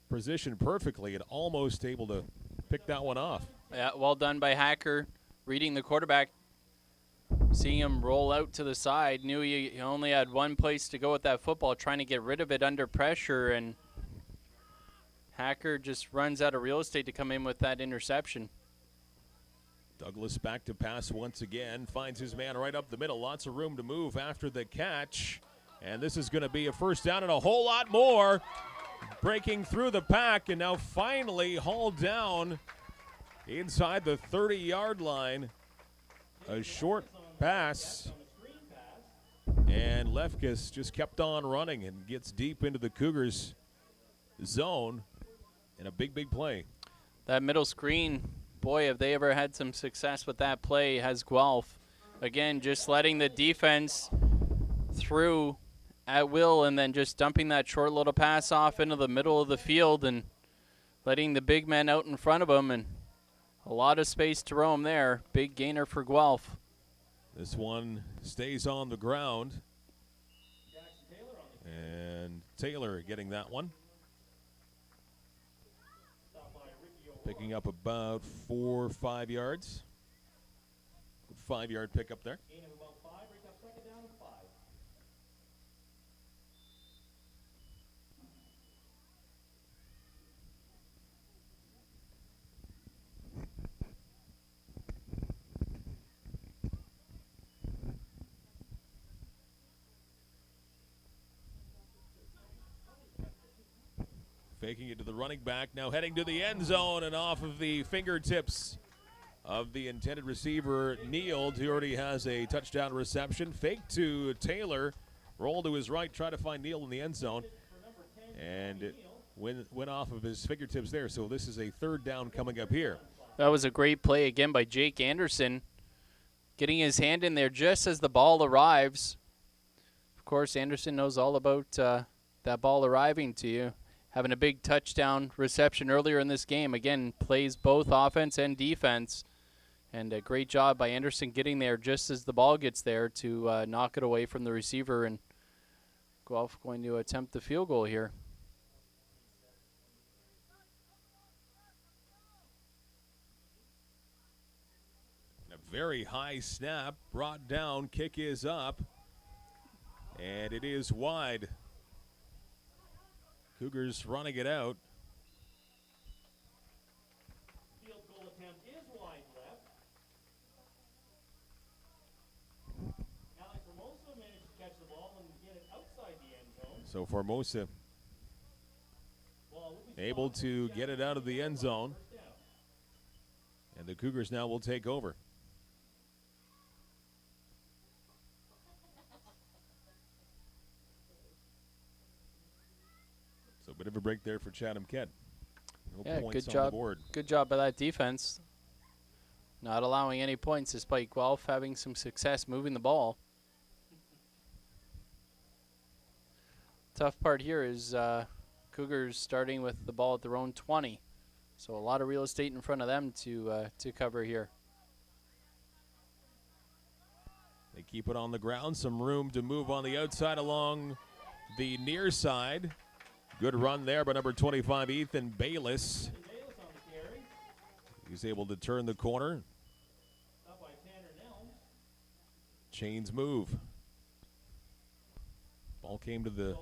positioned perfectly and almost able to pick that one off. Yeah, well done by Hacker, reading the quarterback. Seeing him roll out to the side, knew he only had one place to go with that football, trying to get rid of it under pressure, and Hacker just runs out of real estate to come in with that interception. Douglas back to pass once again, finds his man right up the middle. Lots of room to move after the catch, and this is going to be a first down and a whole lot more. Breaking through the pack, and now finally hauled down inside the 30-yard line. A short pass, and Lefkis just kept on running and gets deep into the Cougars' zone in a big play. That middle screen, boy, have they ever had some success with that play, has Guelph. Again, just letting the defense through at will and then just dumping that short little pass off into the middle of the field and letting the big men out in front of them, and a lot of space to roam there. Big gainer for Guelph. This one stays on the ground. And Taylor getting that one. Picking up about 4 or 5 yards. 5-yard pickup there. Faking it to the running back, now heading to the end zone and off of the fingertips of the intended receiver, Neild, who already has a touchdown reception. Fake to Taylor, roll to his right, try to find Neild in the end zone, and it went off of his fingertips there, so this is a third down coming up here. That was a great play again by Jake Anderson, getting his hand in there just as the ball arrives. Of course, Anderson knows all about that ball arriving to you. Having a big touchdown reception earlier in this game. Again, plays both offense and defense. And a great job by Anderson getting there just as the ball gets there to knock it away from the receiver. And Guelph going to attempt the field goal here. A very high snap, brought down, kick is up. And it is wide. Cougars running it out. Field goal attempt is wide left. Alex Formosa managed to catch the ball and get it outside the end zone. So Formosa able to get it out of the end zone. And the Cougars now will take over. So a bit of a break there for Chatham-Kent. No Yeah, points good on job. the board. Good job by that defense. Not allowing any points despite Guelph having some success moving the ball. Tough part here is Cougars starting with the ball at their own 20. So a lot of real estate in front of them to cover here. They keep it on the ground. Some room to move on the outside along the near side. Good run there by number 25, Ethan Bayless. He's able to turn the corner. Chains move. Ball came to the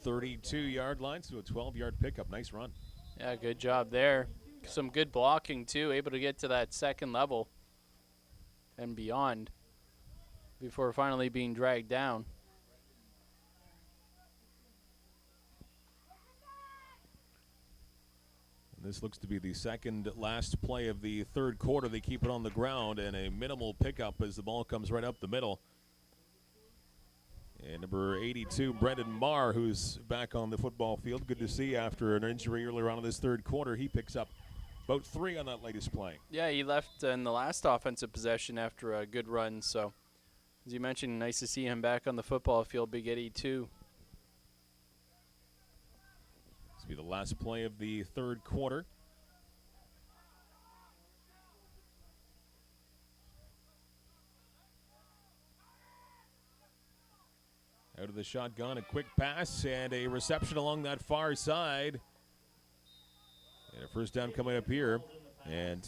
32-yard line, so a 12-yard pickup. Nice run. Yeah, good job there. Some good blocking, too. Able to get to that second level and beyond before finally being dragged down. This looks to be the second last play of the third quarter. They keep it on the ground and a minimal pickup as the ball comes right up the middle. And number 82, Brendan Marr, who's back on the football field. Good to see after an injury earlier on in this third quarter. He picks up about 3 on that latest play. Yeah, he left in the last offensive possession after a good run. So, as you mentioned, nice to see him back on the football field, Big Eddie, too. This will be the last play of the third quarter. Out of the shotgun, a quick pass and a reception along that far side. And a first down coming up here. And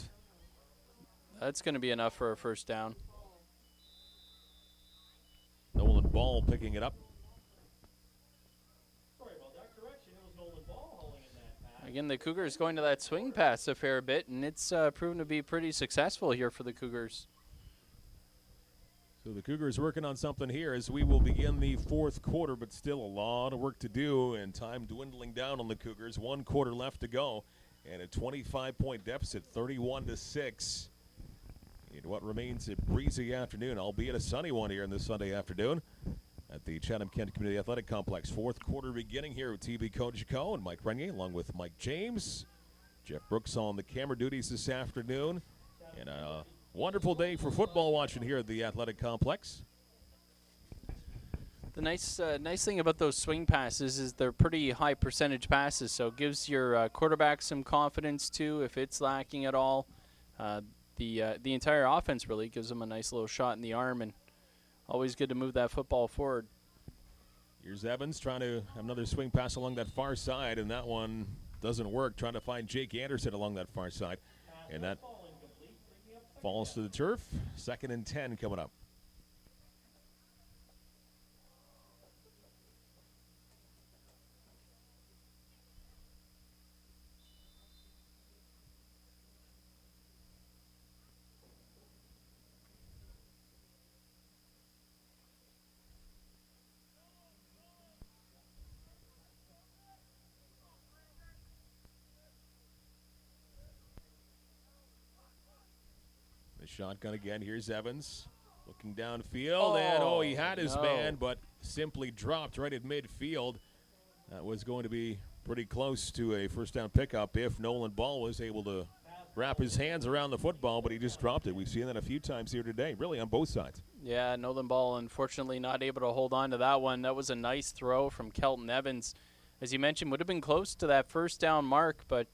that's going to be enough for a first down. Nolan Ball picking it up. Sorry about that correction. It was Nolan Ball hauling in that pass. Again, the Cougars going to that swing pass a fair bit, and it's proven to be pretty successful here for the Cougars. So the Cougars working on something here as we will begin the fourth quarter, but still a lot of work to do and time dwindling down on the Cougars. 1 quarter left to go and a 25-point deficit, 31-6. In what remains a breezy afternoon, albeit a sunny one here on this Sunday afternoon at the Chatham-Kent Community Athletic Complex. Fourth quarter beginning here with TV Coach Co and Mike Renier along with Mike James. Jeff Brooks on the camera duties this afternoon. And wonderful day for football watching here at the Athletic Complex. The nice thing about those swing passes is they're pretty high percentage passes, so it gives your quarterback some confidence too if it's lacking at all. The entire offense really gives them a nice little shot in the arm, and always good to move that football forward. Here's Evans trying to have another swing pass along that far side, and that one doesn't work. Trying to find Jake Anderson along that far side, and that falls to the turf. 2nd and 10 coming up. The shotgun again. Here's Evans looking downfield, and he had his man, but simply dropped right at midfield. That was going to be pretty close to a first down pickup if Nolan Ball was able to wrap his hands around the football, but he just dropped it. We've seen that a few times here today, really on both sides. Yeah, Nolan Ball unfortunately not able to hold on to that one. That was a nice throw from Kelton Evans. As you mentioned, would have been close to that first down mark, but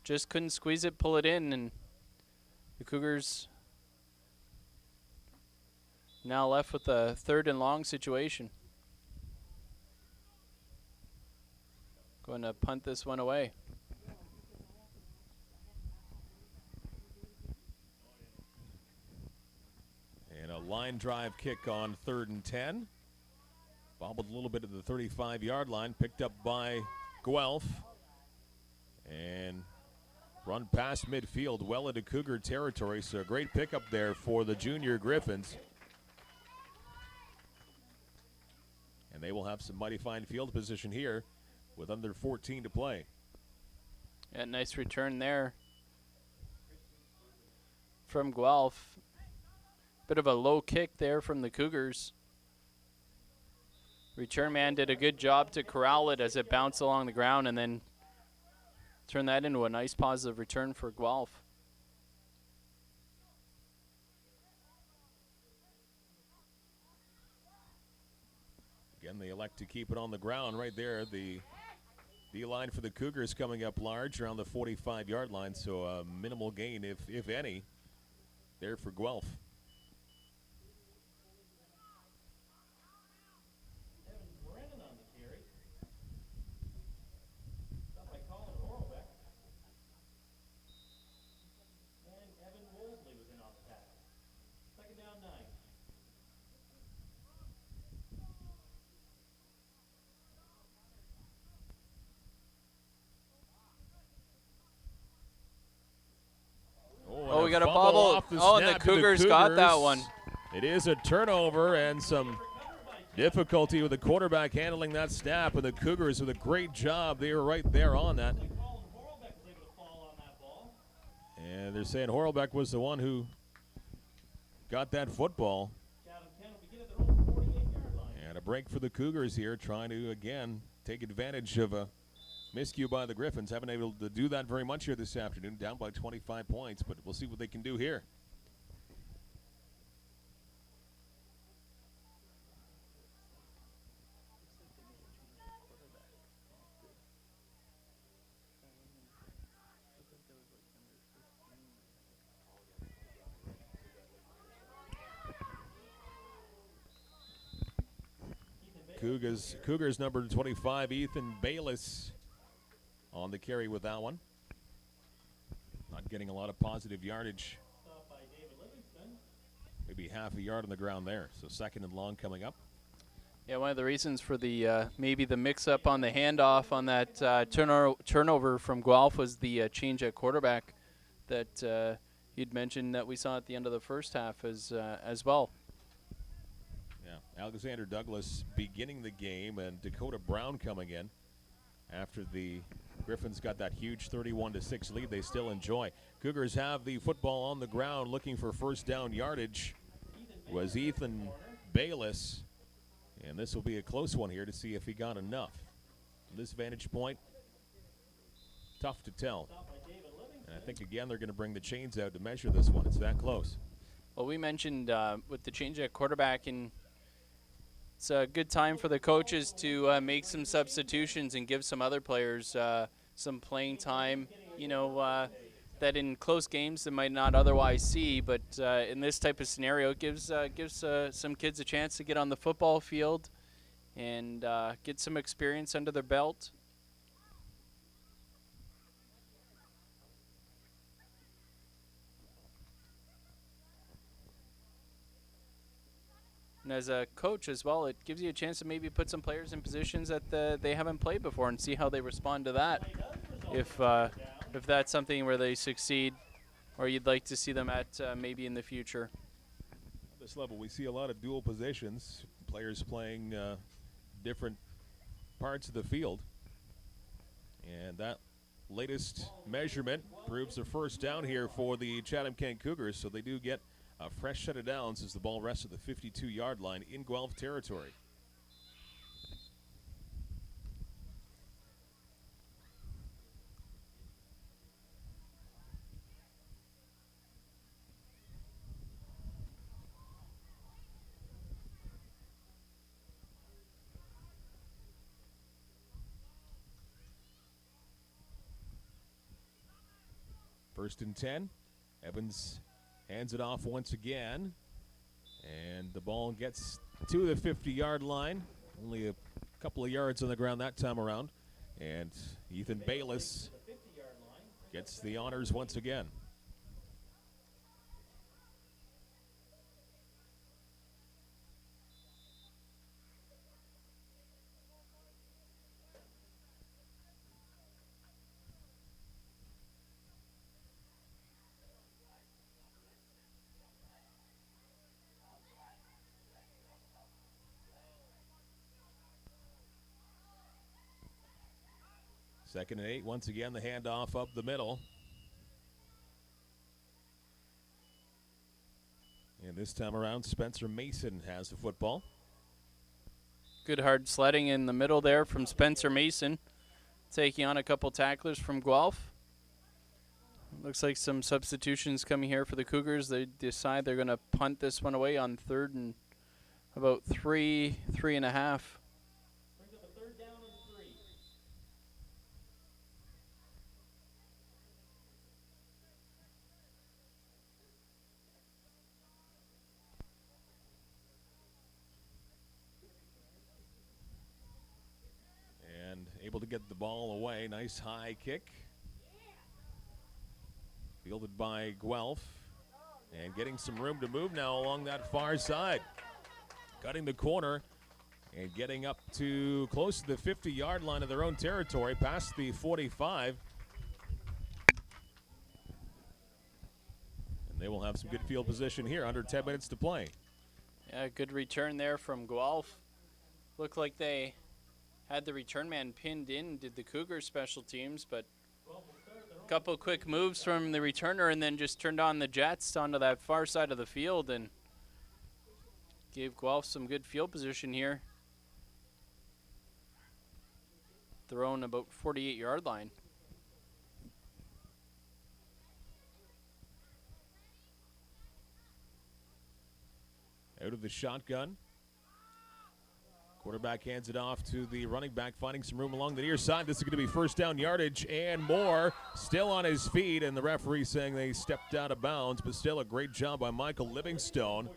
just couldn't squeeze it, pull it in, and the Cougars now left with a 3rd and long situation. Going to punt this one away. And a line drive kick on 3rd and 10. Bobbled a little bit at the 35-yard line, picked up by Guelph. And run past midfield, well into Cougar territory, so a great pickup there for the junior Griffins. And they will have some mighty fine field position here with under 14 to play. Yeah, nice return there from Guelph. Bit of a low kick there from the Cougars. Return man did a good job to corral it as it bounced along the ground and then turn that into a nice positive return for Guelph. Again, they elect to keep it on the ground right there. The D-line for the Cougars coming up large around the 45-yard line, so a minimal gain, if any, there for Guelph. We got a bobble. And the Cougars got that one. It is a turnover and some difficulty with the quarterback handling that snap, and the Cougars with a great job. They were right there on that. And they're saying Horlbeck was the one who got that football. a break for the Cougars here, trying to, again, take advantage of a miscue by the Griffins. Haven't been able to do that very much here this afternoon, down by 25 points, but we'll see what they can do here. Cougars number 25, Ethan Bayless, on the carry with that one. Not getting a lot of positive yardage. Maybe half a yard on the ground there. So second and long coming up. Yeah, one of the reasons for the maybe the mix-up on the handoff on that turnover from Guelph was the change at quarterback that you'd mentioned that we saw at the end of the first half as well. Alexander Douglas beginning the game, and Dakota Brown coming in after the Griffins got that huge 31-6 lead they still enjoy. Cougars have the football on the ground looking for first down yardage. It was Ethan Bayless, and this will be a close one here to see if he got enough. From this vantage point, tough to tell. And I think, again, they're going to bring the chains out to measure this one. It's that close. Well, we mentioned with the change at quarterback, and it's a good time for the coaches to make some substitutions and give some other players some playing time, that in close games they might not otherwise see. But in this type of scenario, it gives some kids a chance to get on the football field and get some experience under their belt. And as a coach as well, it gives you a chance to maybe put some players in positions that they haven't played before and see how they respond to that. If that's something where they succeed, or you'd like to see them at maybe in the future. At this level, we see a lot of dual positions, players playing different parts of the field. And that latest measurement proves a first down here for the Chatham-Kent Cougars, so they do get a fresh set of downs as the ball rests at the 52-yard line in Guelph territory. First and 10. Evans hands it off once again, and the ball gets to the 50-yard line. Only a couple of yards on the ground that time around, and Ethan Bayless gets the honors once again. Second and 8, once again, the handoff up the middle. And this time around, Spencer Mason has the football. Good hard sledding in the middle there from Spencer Mason, taking on a couple tacklers from Guelph. Looks like some substitutions coming here for the Cougars. They decide they're going to punt this one away on third and about 3.5. Able to get the ball away. Nice high kick. Fielded by Guelph. And getting some room to move now along that far side. Cutting the corner and getting up to close to the 50-yard line of their own territory, past the 45. And they will have some good field position here, under 10 minutes to play. Yeah, good return there from Guelph. Looked like they had the return man pinned in, did the Cougars special teams, but a couple quick moves from the returner and then just turned on the jets onto that far side of the field and gave Guelph some good field position here. their own about 48-yard line. Out of the shotgun. Quarterback hands it off to the running back, finding some room along the near side. This is going to be first down yardage and more. Still on his feet, and the referee saying they stepped out of bounds, but still a great job by Michael Livingstone.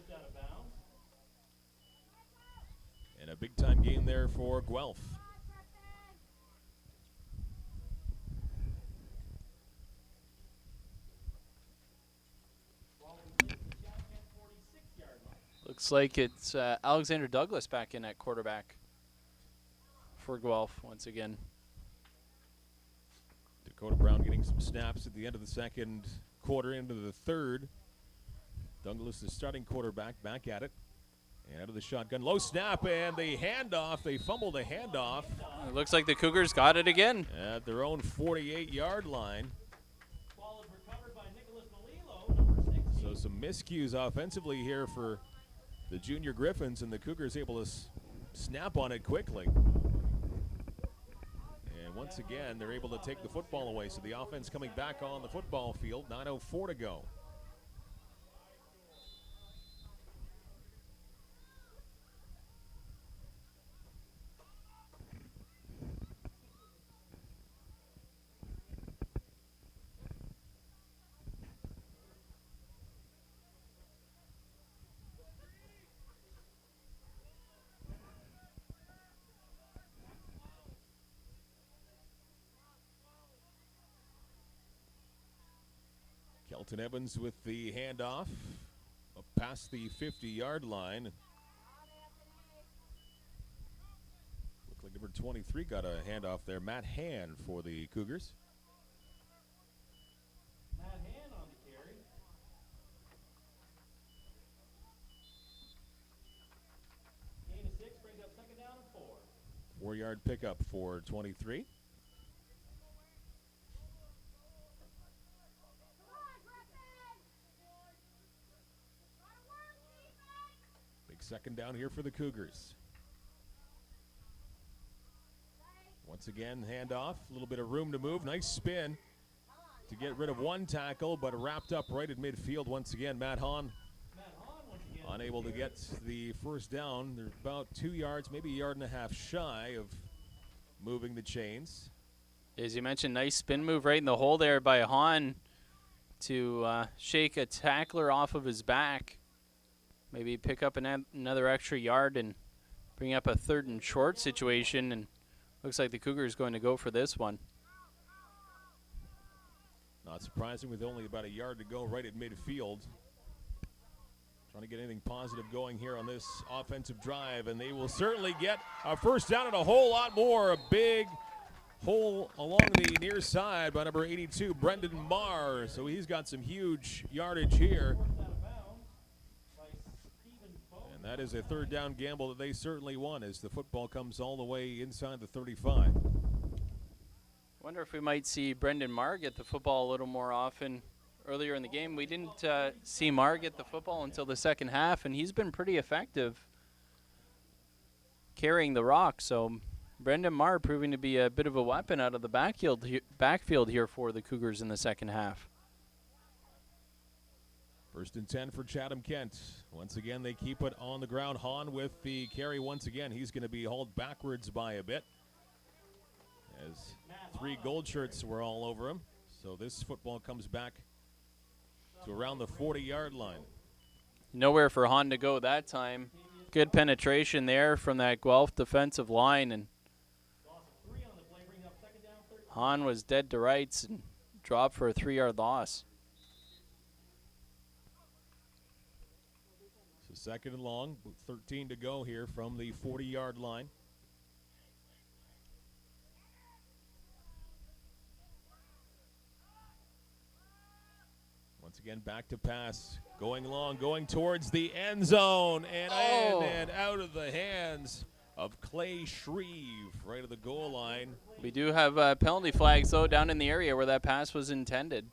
And a big-time game there for Guelph. Looks like it's Alexander Douglas back in at quarterback for Guelph once again. Dakota Brown getting some snaps at the end of the second quarter into the third. Douglas, the starting quarterback, back at it. And out of the shotgun, low snap, and the handoff. They fumbled a handoff. It looks like the Cougars got it again. At their own 48-yard line. So some miscues offensively here for the junior Griffins, and the Cougars able to snap on it quickly. And once again, they're able to take the football away. So the offense coming back on the football field, 9:04 to go. Kelton Evans with the handoff up past the 50-yard line. Looked like number 23 got a handoff there. Matt Hand for the Cougars. Matt Hand on the carry. Gain of 6 brings up second down and 4. 4-yard pickup for 23. Second down here for the Cougars. Once again, handoff, a little bit of room to move. Nice spin to get rid of one tackle, but wrapped up right at midfield once again. Matt Hahn unable to get the first down. They're about 2 yards, maybe a yard and a half shy of moving the chains. As you mentioned, nice spin move right in the hole there by Hahn to shake a tackler off of his back. Maybe pick up another extra yard and bring up a 3rd and short situation. And looks like the Cougars going to go for this one. Not surprising with only about a yard to go right at midfield. Trying to get anything positive going here on this offensive drive. And they will certainly get a first down and a whole lot more. A big hole along the near side by number 82, Brendan Marr. So he's got some huge yardage here. That is a 3rd down gamble that they certainly won as the football comes all the way inside the 35. Wonder if we might see Brendan Marr get the football a little more often earlier in the game. We didn't see Marr get the football until the second half, and he's been pretty effective carrying the rock. So Brendan Marr proving to be a bit of a weapon out of the backfield here for the Cougars in the second half. 1st and 10 for Chatham-Kent. Once again, they keep it on the ground. Hahn with the carry once again. He's going to be hauled backwards by a bit as 3 gold shirts were all over him. So this football comes back to around the 40-yard line. Nowhere for Hahn to go that time. Good penetration there from that Guelph defensive line, and Hahn was dead to rights and dropped for a 3-yard loss. So 2nd and long, 13 to go here from the 40-yard line. Once again, back to pass, going long, going towards the end zone, and out of the hands of Clay Shreve, right at the goal line. We do have penalty flags, though, down in the area where that pass was intended.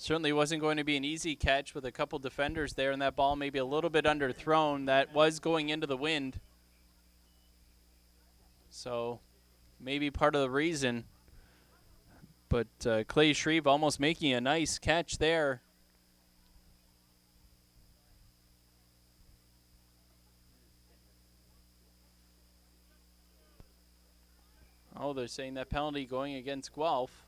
Certainly wasn't going to be an easy catch with a couple defenders there, and that ball maybe a little bit underthrown. That was going into the wind. So maybe part of the reason. But Clay Shreve almost making a nice catch there. Oh, they're saying that penalty going against Guelph.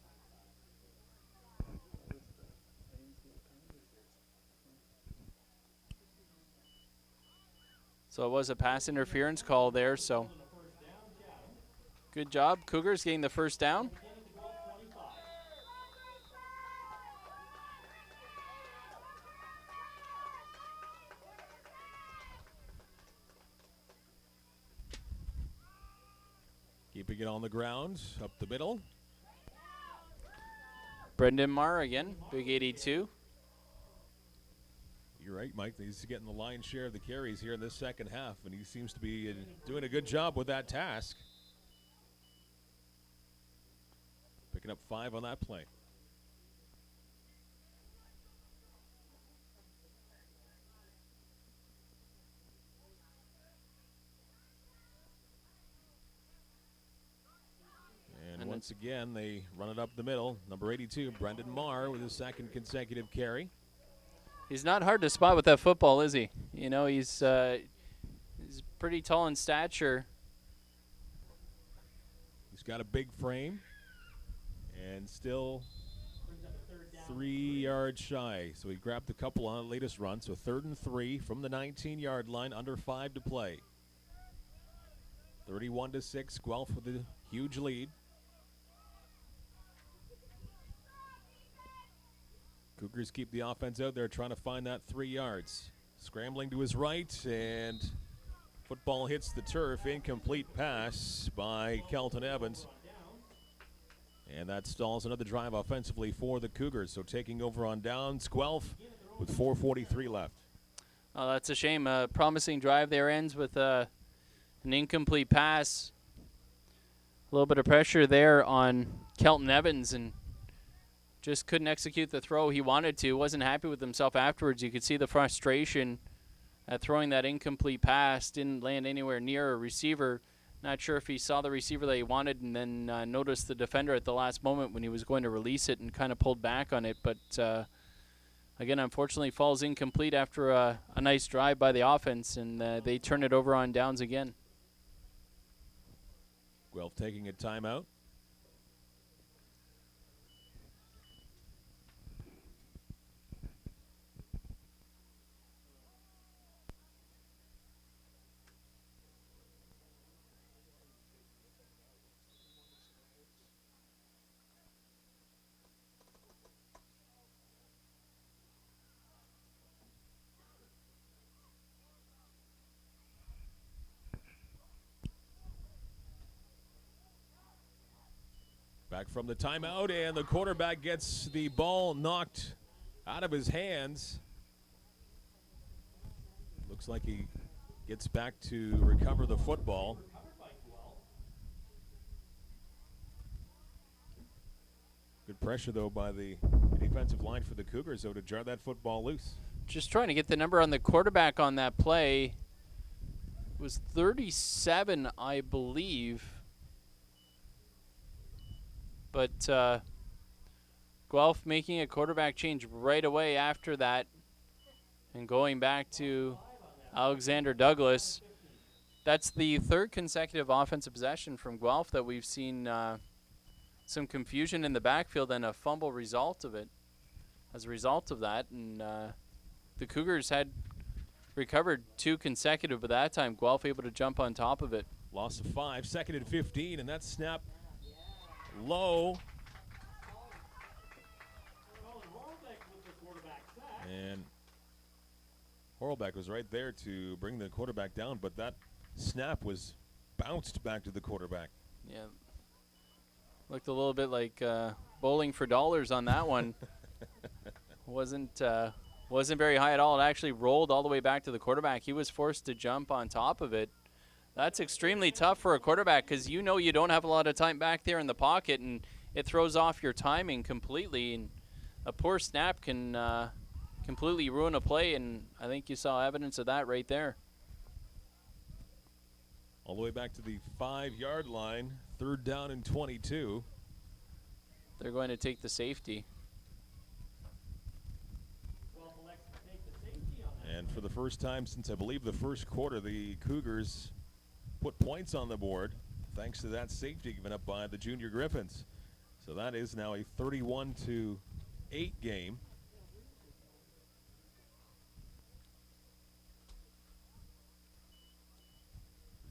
So it was a pass interference call there, so good job. Cougars getting the first down. Keeping it on the ground, up the middle. Brendan Marr again, big 82. You're right, Mike. He's getting the lion's share of the carries here in this second half, and he seems to be doing a good job with that task. Picking up 5 on that play. And once again, they run it up the middle. Number 82, Brendan Marr, with his second consecutive carry. He's not hard to spot with that football, is he? You know, he's pretty tall in stature. He's got a big frame and still 3 yards shy. So he grabbed a couple on the latest run. So 3rd and 3 from the 19-yard line, under 5 to play. 31-6, Guelph with a huge lead. Cougars keep the offense out there trying to find that 3 yards. Scrambling to his right, and football hits the turf. Incomplete pass by Kelton Evans. And that stalls another drive offensively for the Cougars. So taking over on downs, Guelph with 4:43 left. Oh, that's a shame. Promising drive there ends with an incomplete pass. A little bit of pressure there on Kelton Evans, and just couldn't execute the throw he wanted to. Wasn't happy with himself afterwards. You could see the frustration at throwing that incomplete pass. Didn't land anywhere near a receiver. Not sure if he saw the receiver that he wanted and then noticed the defender at the last moment when he was going to release it and kind of pulled back on it. But, again, unfortunately falls incomplete after a nice drive by the offense, and they turn it over on downs again. Guelph taking a timeout. Back from the timeout, and the quarterback gets the ball knocked out of his hands. Looks like he gets back to recover the football. Good pressure, though, by the defensive line for the Cougars, though, to jar that football loose. Just trying to get the number on the quarterback on that play. It was 37, I believe. But Guelph making a quarterback change right away after that and going back to Alexander Douglas. That's the 3rd consecutive offensive possession from Guelph that we've seen some confusion in the backfield and a fumble result of it. As a result of that, and the Cougars had recovered 2 consecutive, but that time Guelph able to jump on top of it. Loss of 5, 2nd and 15, and that snap low. And Horlbeck was right there to bring the quarterback down, but that snap was bounced back to the quarterback. Yeah. Looked a little bit like bowling for dollars on that one. Wasn't very high at all. It actually rolled all the way back to the quarterback. He was forced to jump on top of it. That's extremely tough for a quarterback because you don't have a lot of time back there in the pocket, and it throws off your timing completely. And a poor snap can completely ruin a play, and I think you saw evidence of that right there. All the way back to the 5-yard line, 3rd down and 22. They're going to take the safety. And for the first time since, I believe, the first quarter, the Cougars put points on the board thanks to that safety given up by the Junior Griffins. So that is now a 31-8 game.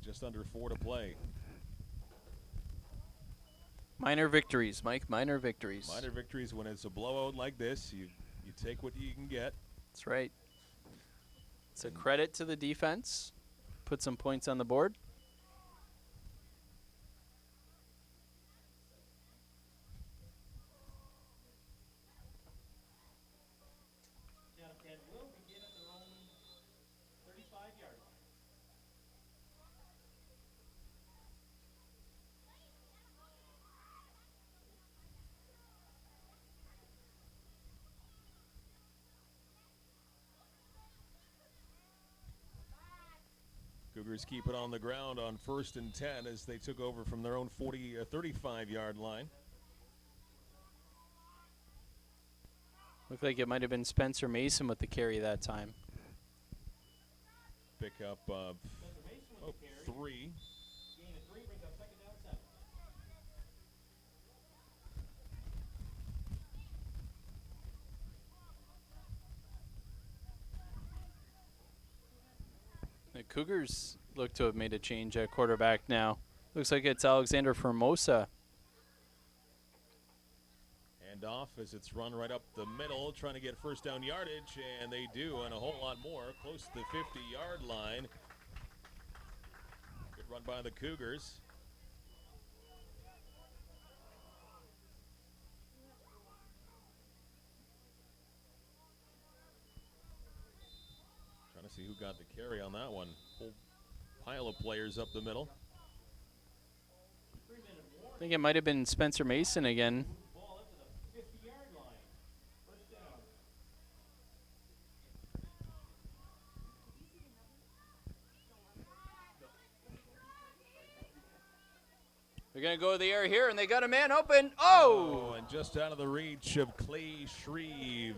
Just under 4 to play. Minor victories, Mike, minor victories. Minor victories when it's a blowout like this. You take what you can get. That's right. It's a credit to the defense. Put some points on the board. Chatham-Kent will begin at their own 35-yard line. Cougars keep it on the ground on 1st and 10 as they took over from their own 35-yard line. Looked like it might have been Spencer Mason with the carry that time. Pick up of Spencer Mason with the carry. 3. Gain of 3 brings up 2nd down 7. The Cougars look to have made a change at quarterback now. Looks like it's Alexander Formosa. Hand off as it's run right up the middle, trying to get 1st down yardage, and they do, and a whole lot more, close to the 50-yard line. Good run by the Cougars. Trying to see who got the carry on that one. Whole pile of players up the middle. I think it might have been Spencer Mason again. Ball up to the 50-yard line. 1st down. They're going to go to the air here, and they got a man open. Oh! And just out of the reach of Clay Shreve.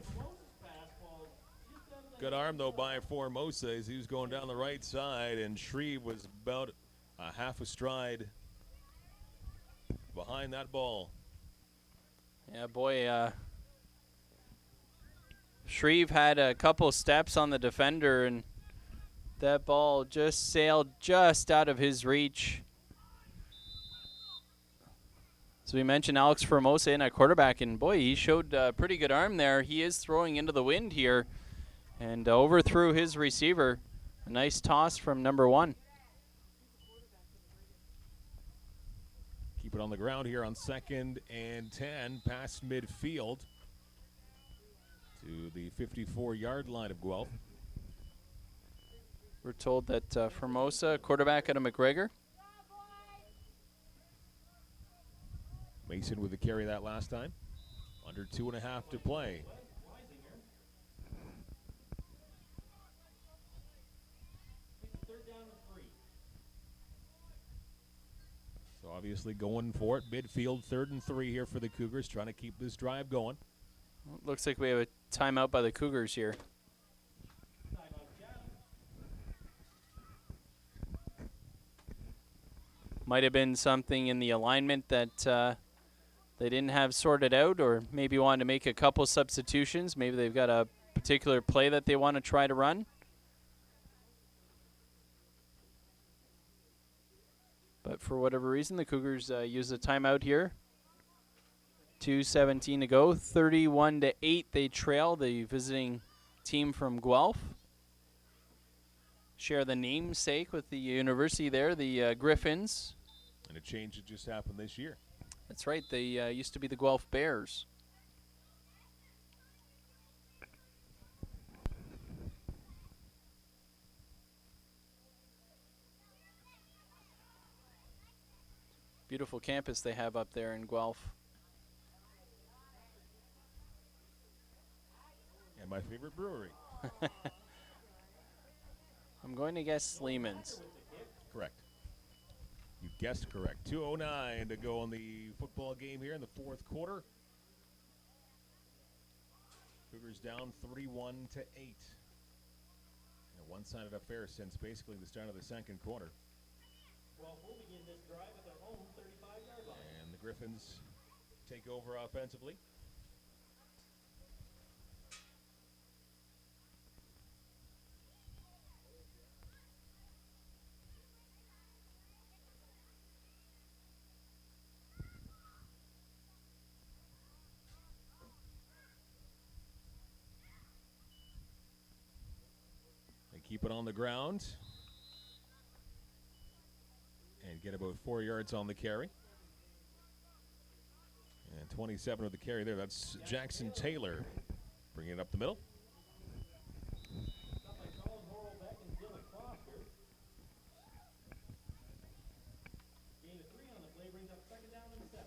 Good arm, though, by Formosa as he was going down the right side, and Shreve was about a half a stride behind that ball. Yeah, boy, Shreve had a couple steps on the defender, and that ball just sailed just out of his reach. As we mentioned, Alex Formosa in at quarterback, and boy, he showed a pretty good arm there. He is throwing into the wind here, and overthrew his receiver. A nice toss from number 1. Keep it on the ground here on 2nd and 10, past midfield to the 54-yard line of Guelph. We're told that Formosa, quarterback out of McGregor. Mason with the carry that last time. Under 2.5 to play. So obviously going for it. Midfield 3rd and 3 here for the Cougars, trying to keep this drive going. Well, looks like we have a timeout by the Cougars here. Might have been something in the alignment that they didn't have sorted out, or maybe wanted to make a couple substitutions. Maybe they've got a particular play that they want to try to run. But for whatever reason, the Cougars use a timeout here. 2:17 to go. 31-8, they trail the visiting team from Guelph. Share the namesake with the university there, the Griffins. And a change that just happened this year. That's right. They used to be the Guelph Bears. Beautiful campus they have up there in Guelph. And my favorite brewery. I'm going to guess Sleeman's. Correct. You guessed correct. 2:09 to go in the football game here in the fourth quarter. Cougars down 31-8. A one-sided affair since basically the start of the second quarter. Well, we'll begin this drive at their home 35-yard line. And the Griffins take over offensively. They keep it on the ground and get about 4 yards on the carry. And 27 with the carry there. That's Jackson Taylor bringing it up the middle. Stop by Colin Horlbeck and Dylan Foster. Gain of 3 on the play brings up second down and 7.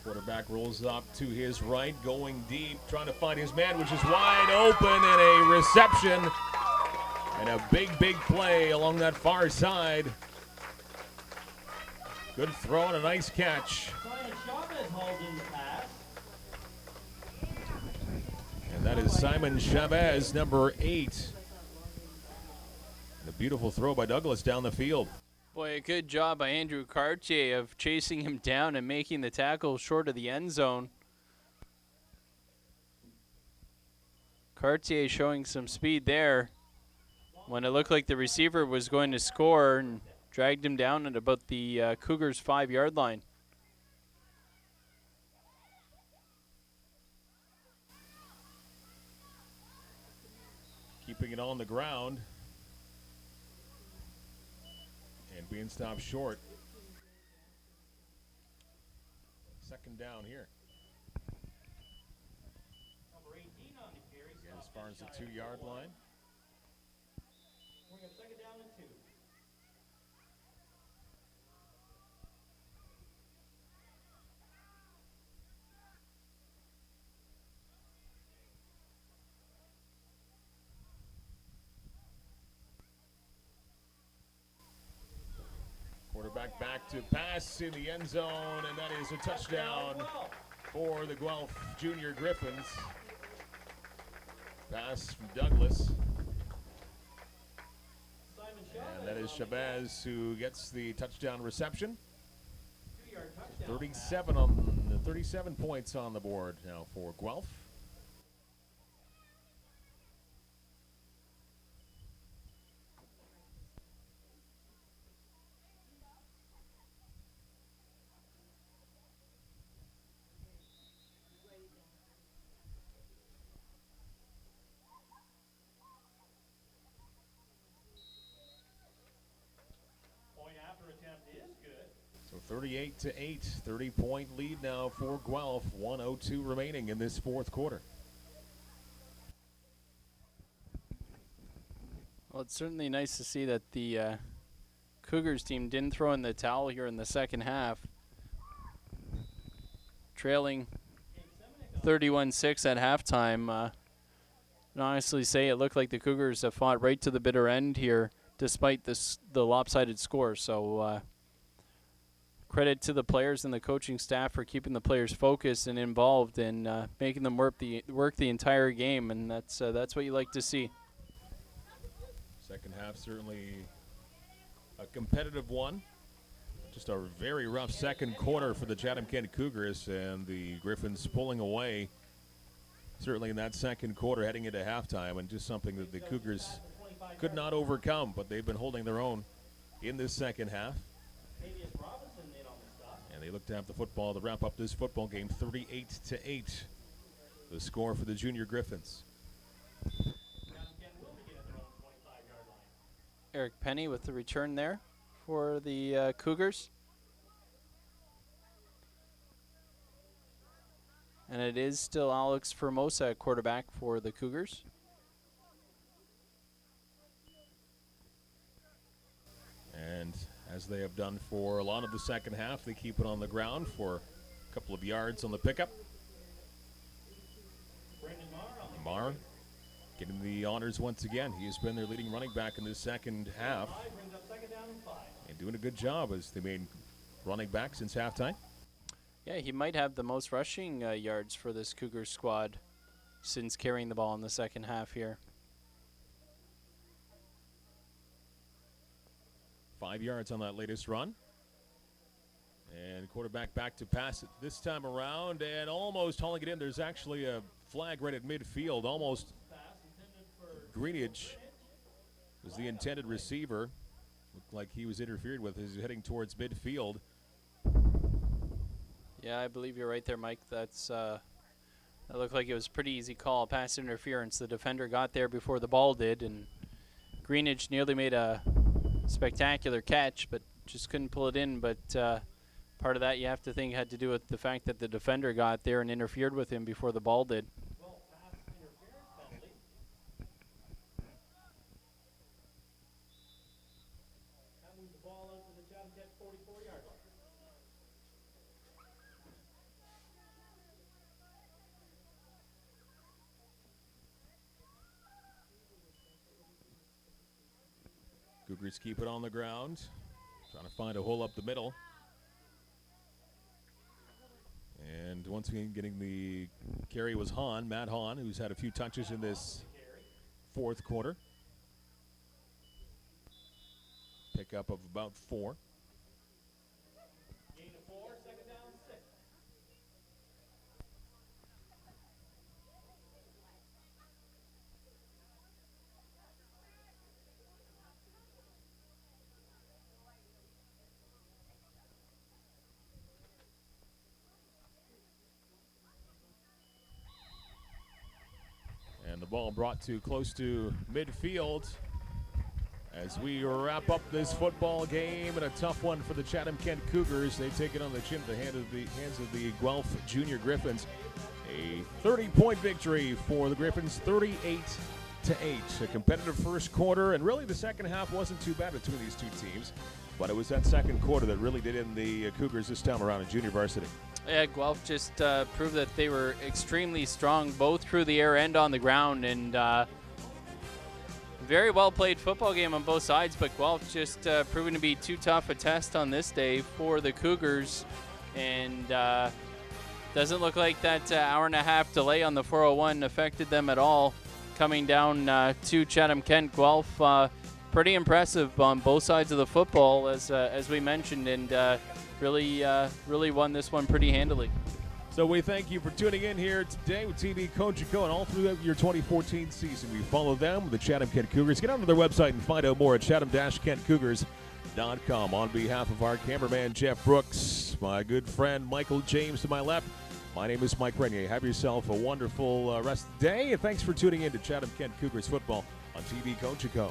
Quarterback rolls up to his right, going deep, trying to find his man, which is wide open, and a reception. And a big, big play along that far side. Good throw and a nice catch. Simon Chavez hauls in the pass. And that is Simon Chavez, number 8. And a beautiful throw by Douglas down the field. Boy, a good job by Andrew Cartier of chasing him down and making the tackle short of the end zone. Cartier showing some speed there when it looked like the receiver was going to score and dragged him down at about the Cougars' 5-yard line. Keeping it on the ground. And being stopped short. Second down here. Number 18 on the carry. Again, as far as the 2-yard line. Bring up second down and 2. Quarterback back to pass in the end zone, and that is a touchdown for the Guelph Junior Griffins. Pass from Douglas. And that is Chavez who gets the touchdown reception. 2-yard touchdown. 37 points on the board now for Guelph. Attempt is good. So 38-8, 30-point lead now for Guelph. 1:02 remaining in this fourth quarter. Well, it's certainly nice to see that the Cougars team didn't throw in the towel here in the second half. Trailing 31-6 at halftime. I can honestly say it looked like the Cougars have fought right to the bitter end here, despite the lopsided score. So credit to the players and the coaching staff for keeping the players focused and involved and making them work the entire game, and that's what you like to see. Second half certainly a competitive one. Just a very rough second quarter for the Chatham-Kent Cougars, and the Griffins pulling away certainly in that second quarter heading into halftime, and just something that the Cougars could not overcome, but they've been holding their own in this second half. And they look to have the football to wrap up this football game, 38-8, the score for the Junior Griffins. Eric Penny with the return there for the Cougars. And it is still Alex Formosa at quarterback for the Cougars. as they have done for a lot of the second half. They keep it on the ground for a couple of yards on the pickup. Marr getting the honors once again. He has been their leading running back in the second half and doing a good job as the main running back since halftime. Yeah, he might have the most rushing yards for this Cougars squad since carrying the ball in the second half here. 5 yards on that latest run. And quarterback back to pass it this time around and almost hauling it in. There's actually a flag right at midfield. Almost Greenidge was the intended receiver. Looked like he was interfered with as he's heading towards midfield. Yeah, I believe you're right there, Mike. That looked like it was a pretty easy call, pass interference. The defender got there before the ball did, and Greenidge nearly made a spectacular catch, but just couldn't pull it in. But part of that you have to think had to do with the fact that the defender got there and interfered with him before the ball did. Cougars keep it on the ground, trying to find a hole up the middle. And once again, getting the carry was Matt Hahn, who's had a few touches in this fourth quarter. Pickup of about 4. Gain of 4, second down, 6. And the ball brought to close to midfield as we wrap up this football game, and a tough one for the Chatham-Kent Cougars. They take it on the chin at the hands of the Guelph Junior Griffins. A 30-point victory for the Griffins, 38-8. A competitive first quarter, and really the second half wasn't too bad between these two teams, but it was that second quarter that really did in the Cougars this time around in junior varsity. Yeah, Guelph just proved that they were extremely strong both through the air and on the ground, and very well played football game on both sides, but Guelph just proven to be too tough a test on this day for the Cougars, and doesn't look like that hour-and-a-half delay on the 401 affected them at all. Coming down to Chatham-Kent, Guelph pretty impressive on both sides of the football, as we mentioned, and really won this one pretty handily. So we thank you for tuning in here today with TV Cogeco and all through your 2014 season. We follow them, the Chatham-Kent Cougars. Get onto their website and find out more at chatham-kentcougars.com. On behalf of our cameraman, Jeff Brooks, my good friend Michael James to my left, my name is Mike Renier. Have yourself a wonderful rest of the day, and thanks for tuning in to Chatham-Kent Cougars football on TV Cogeco.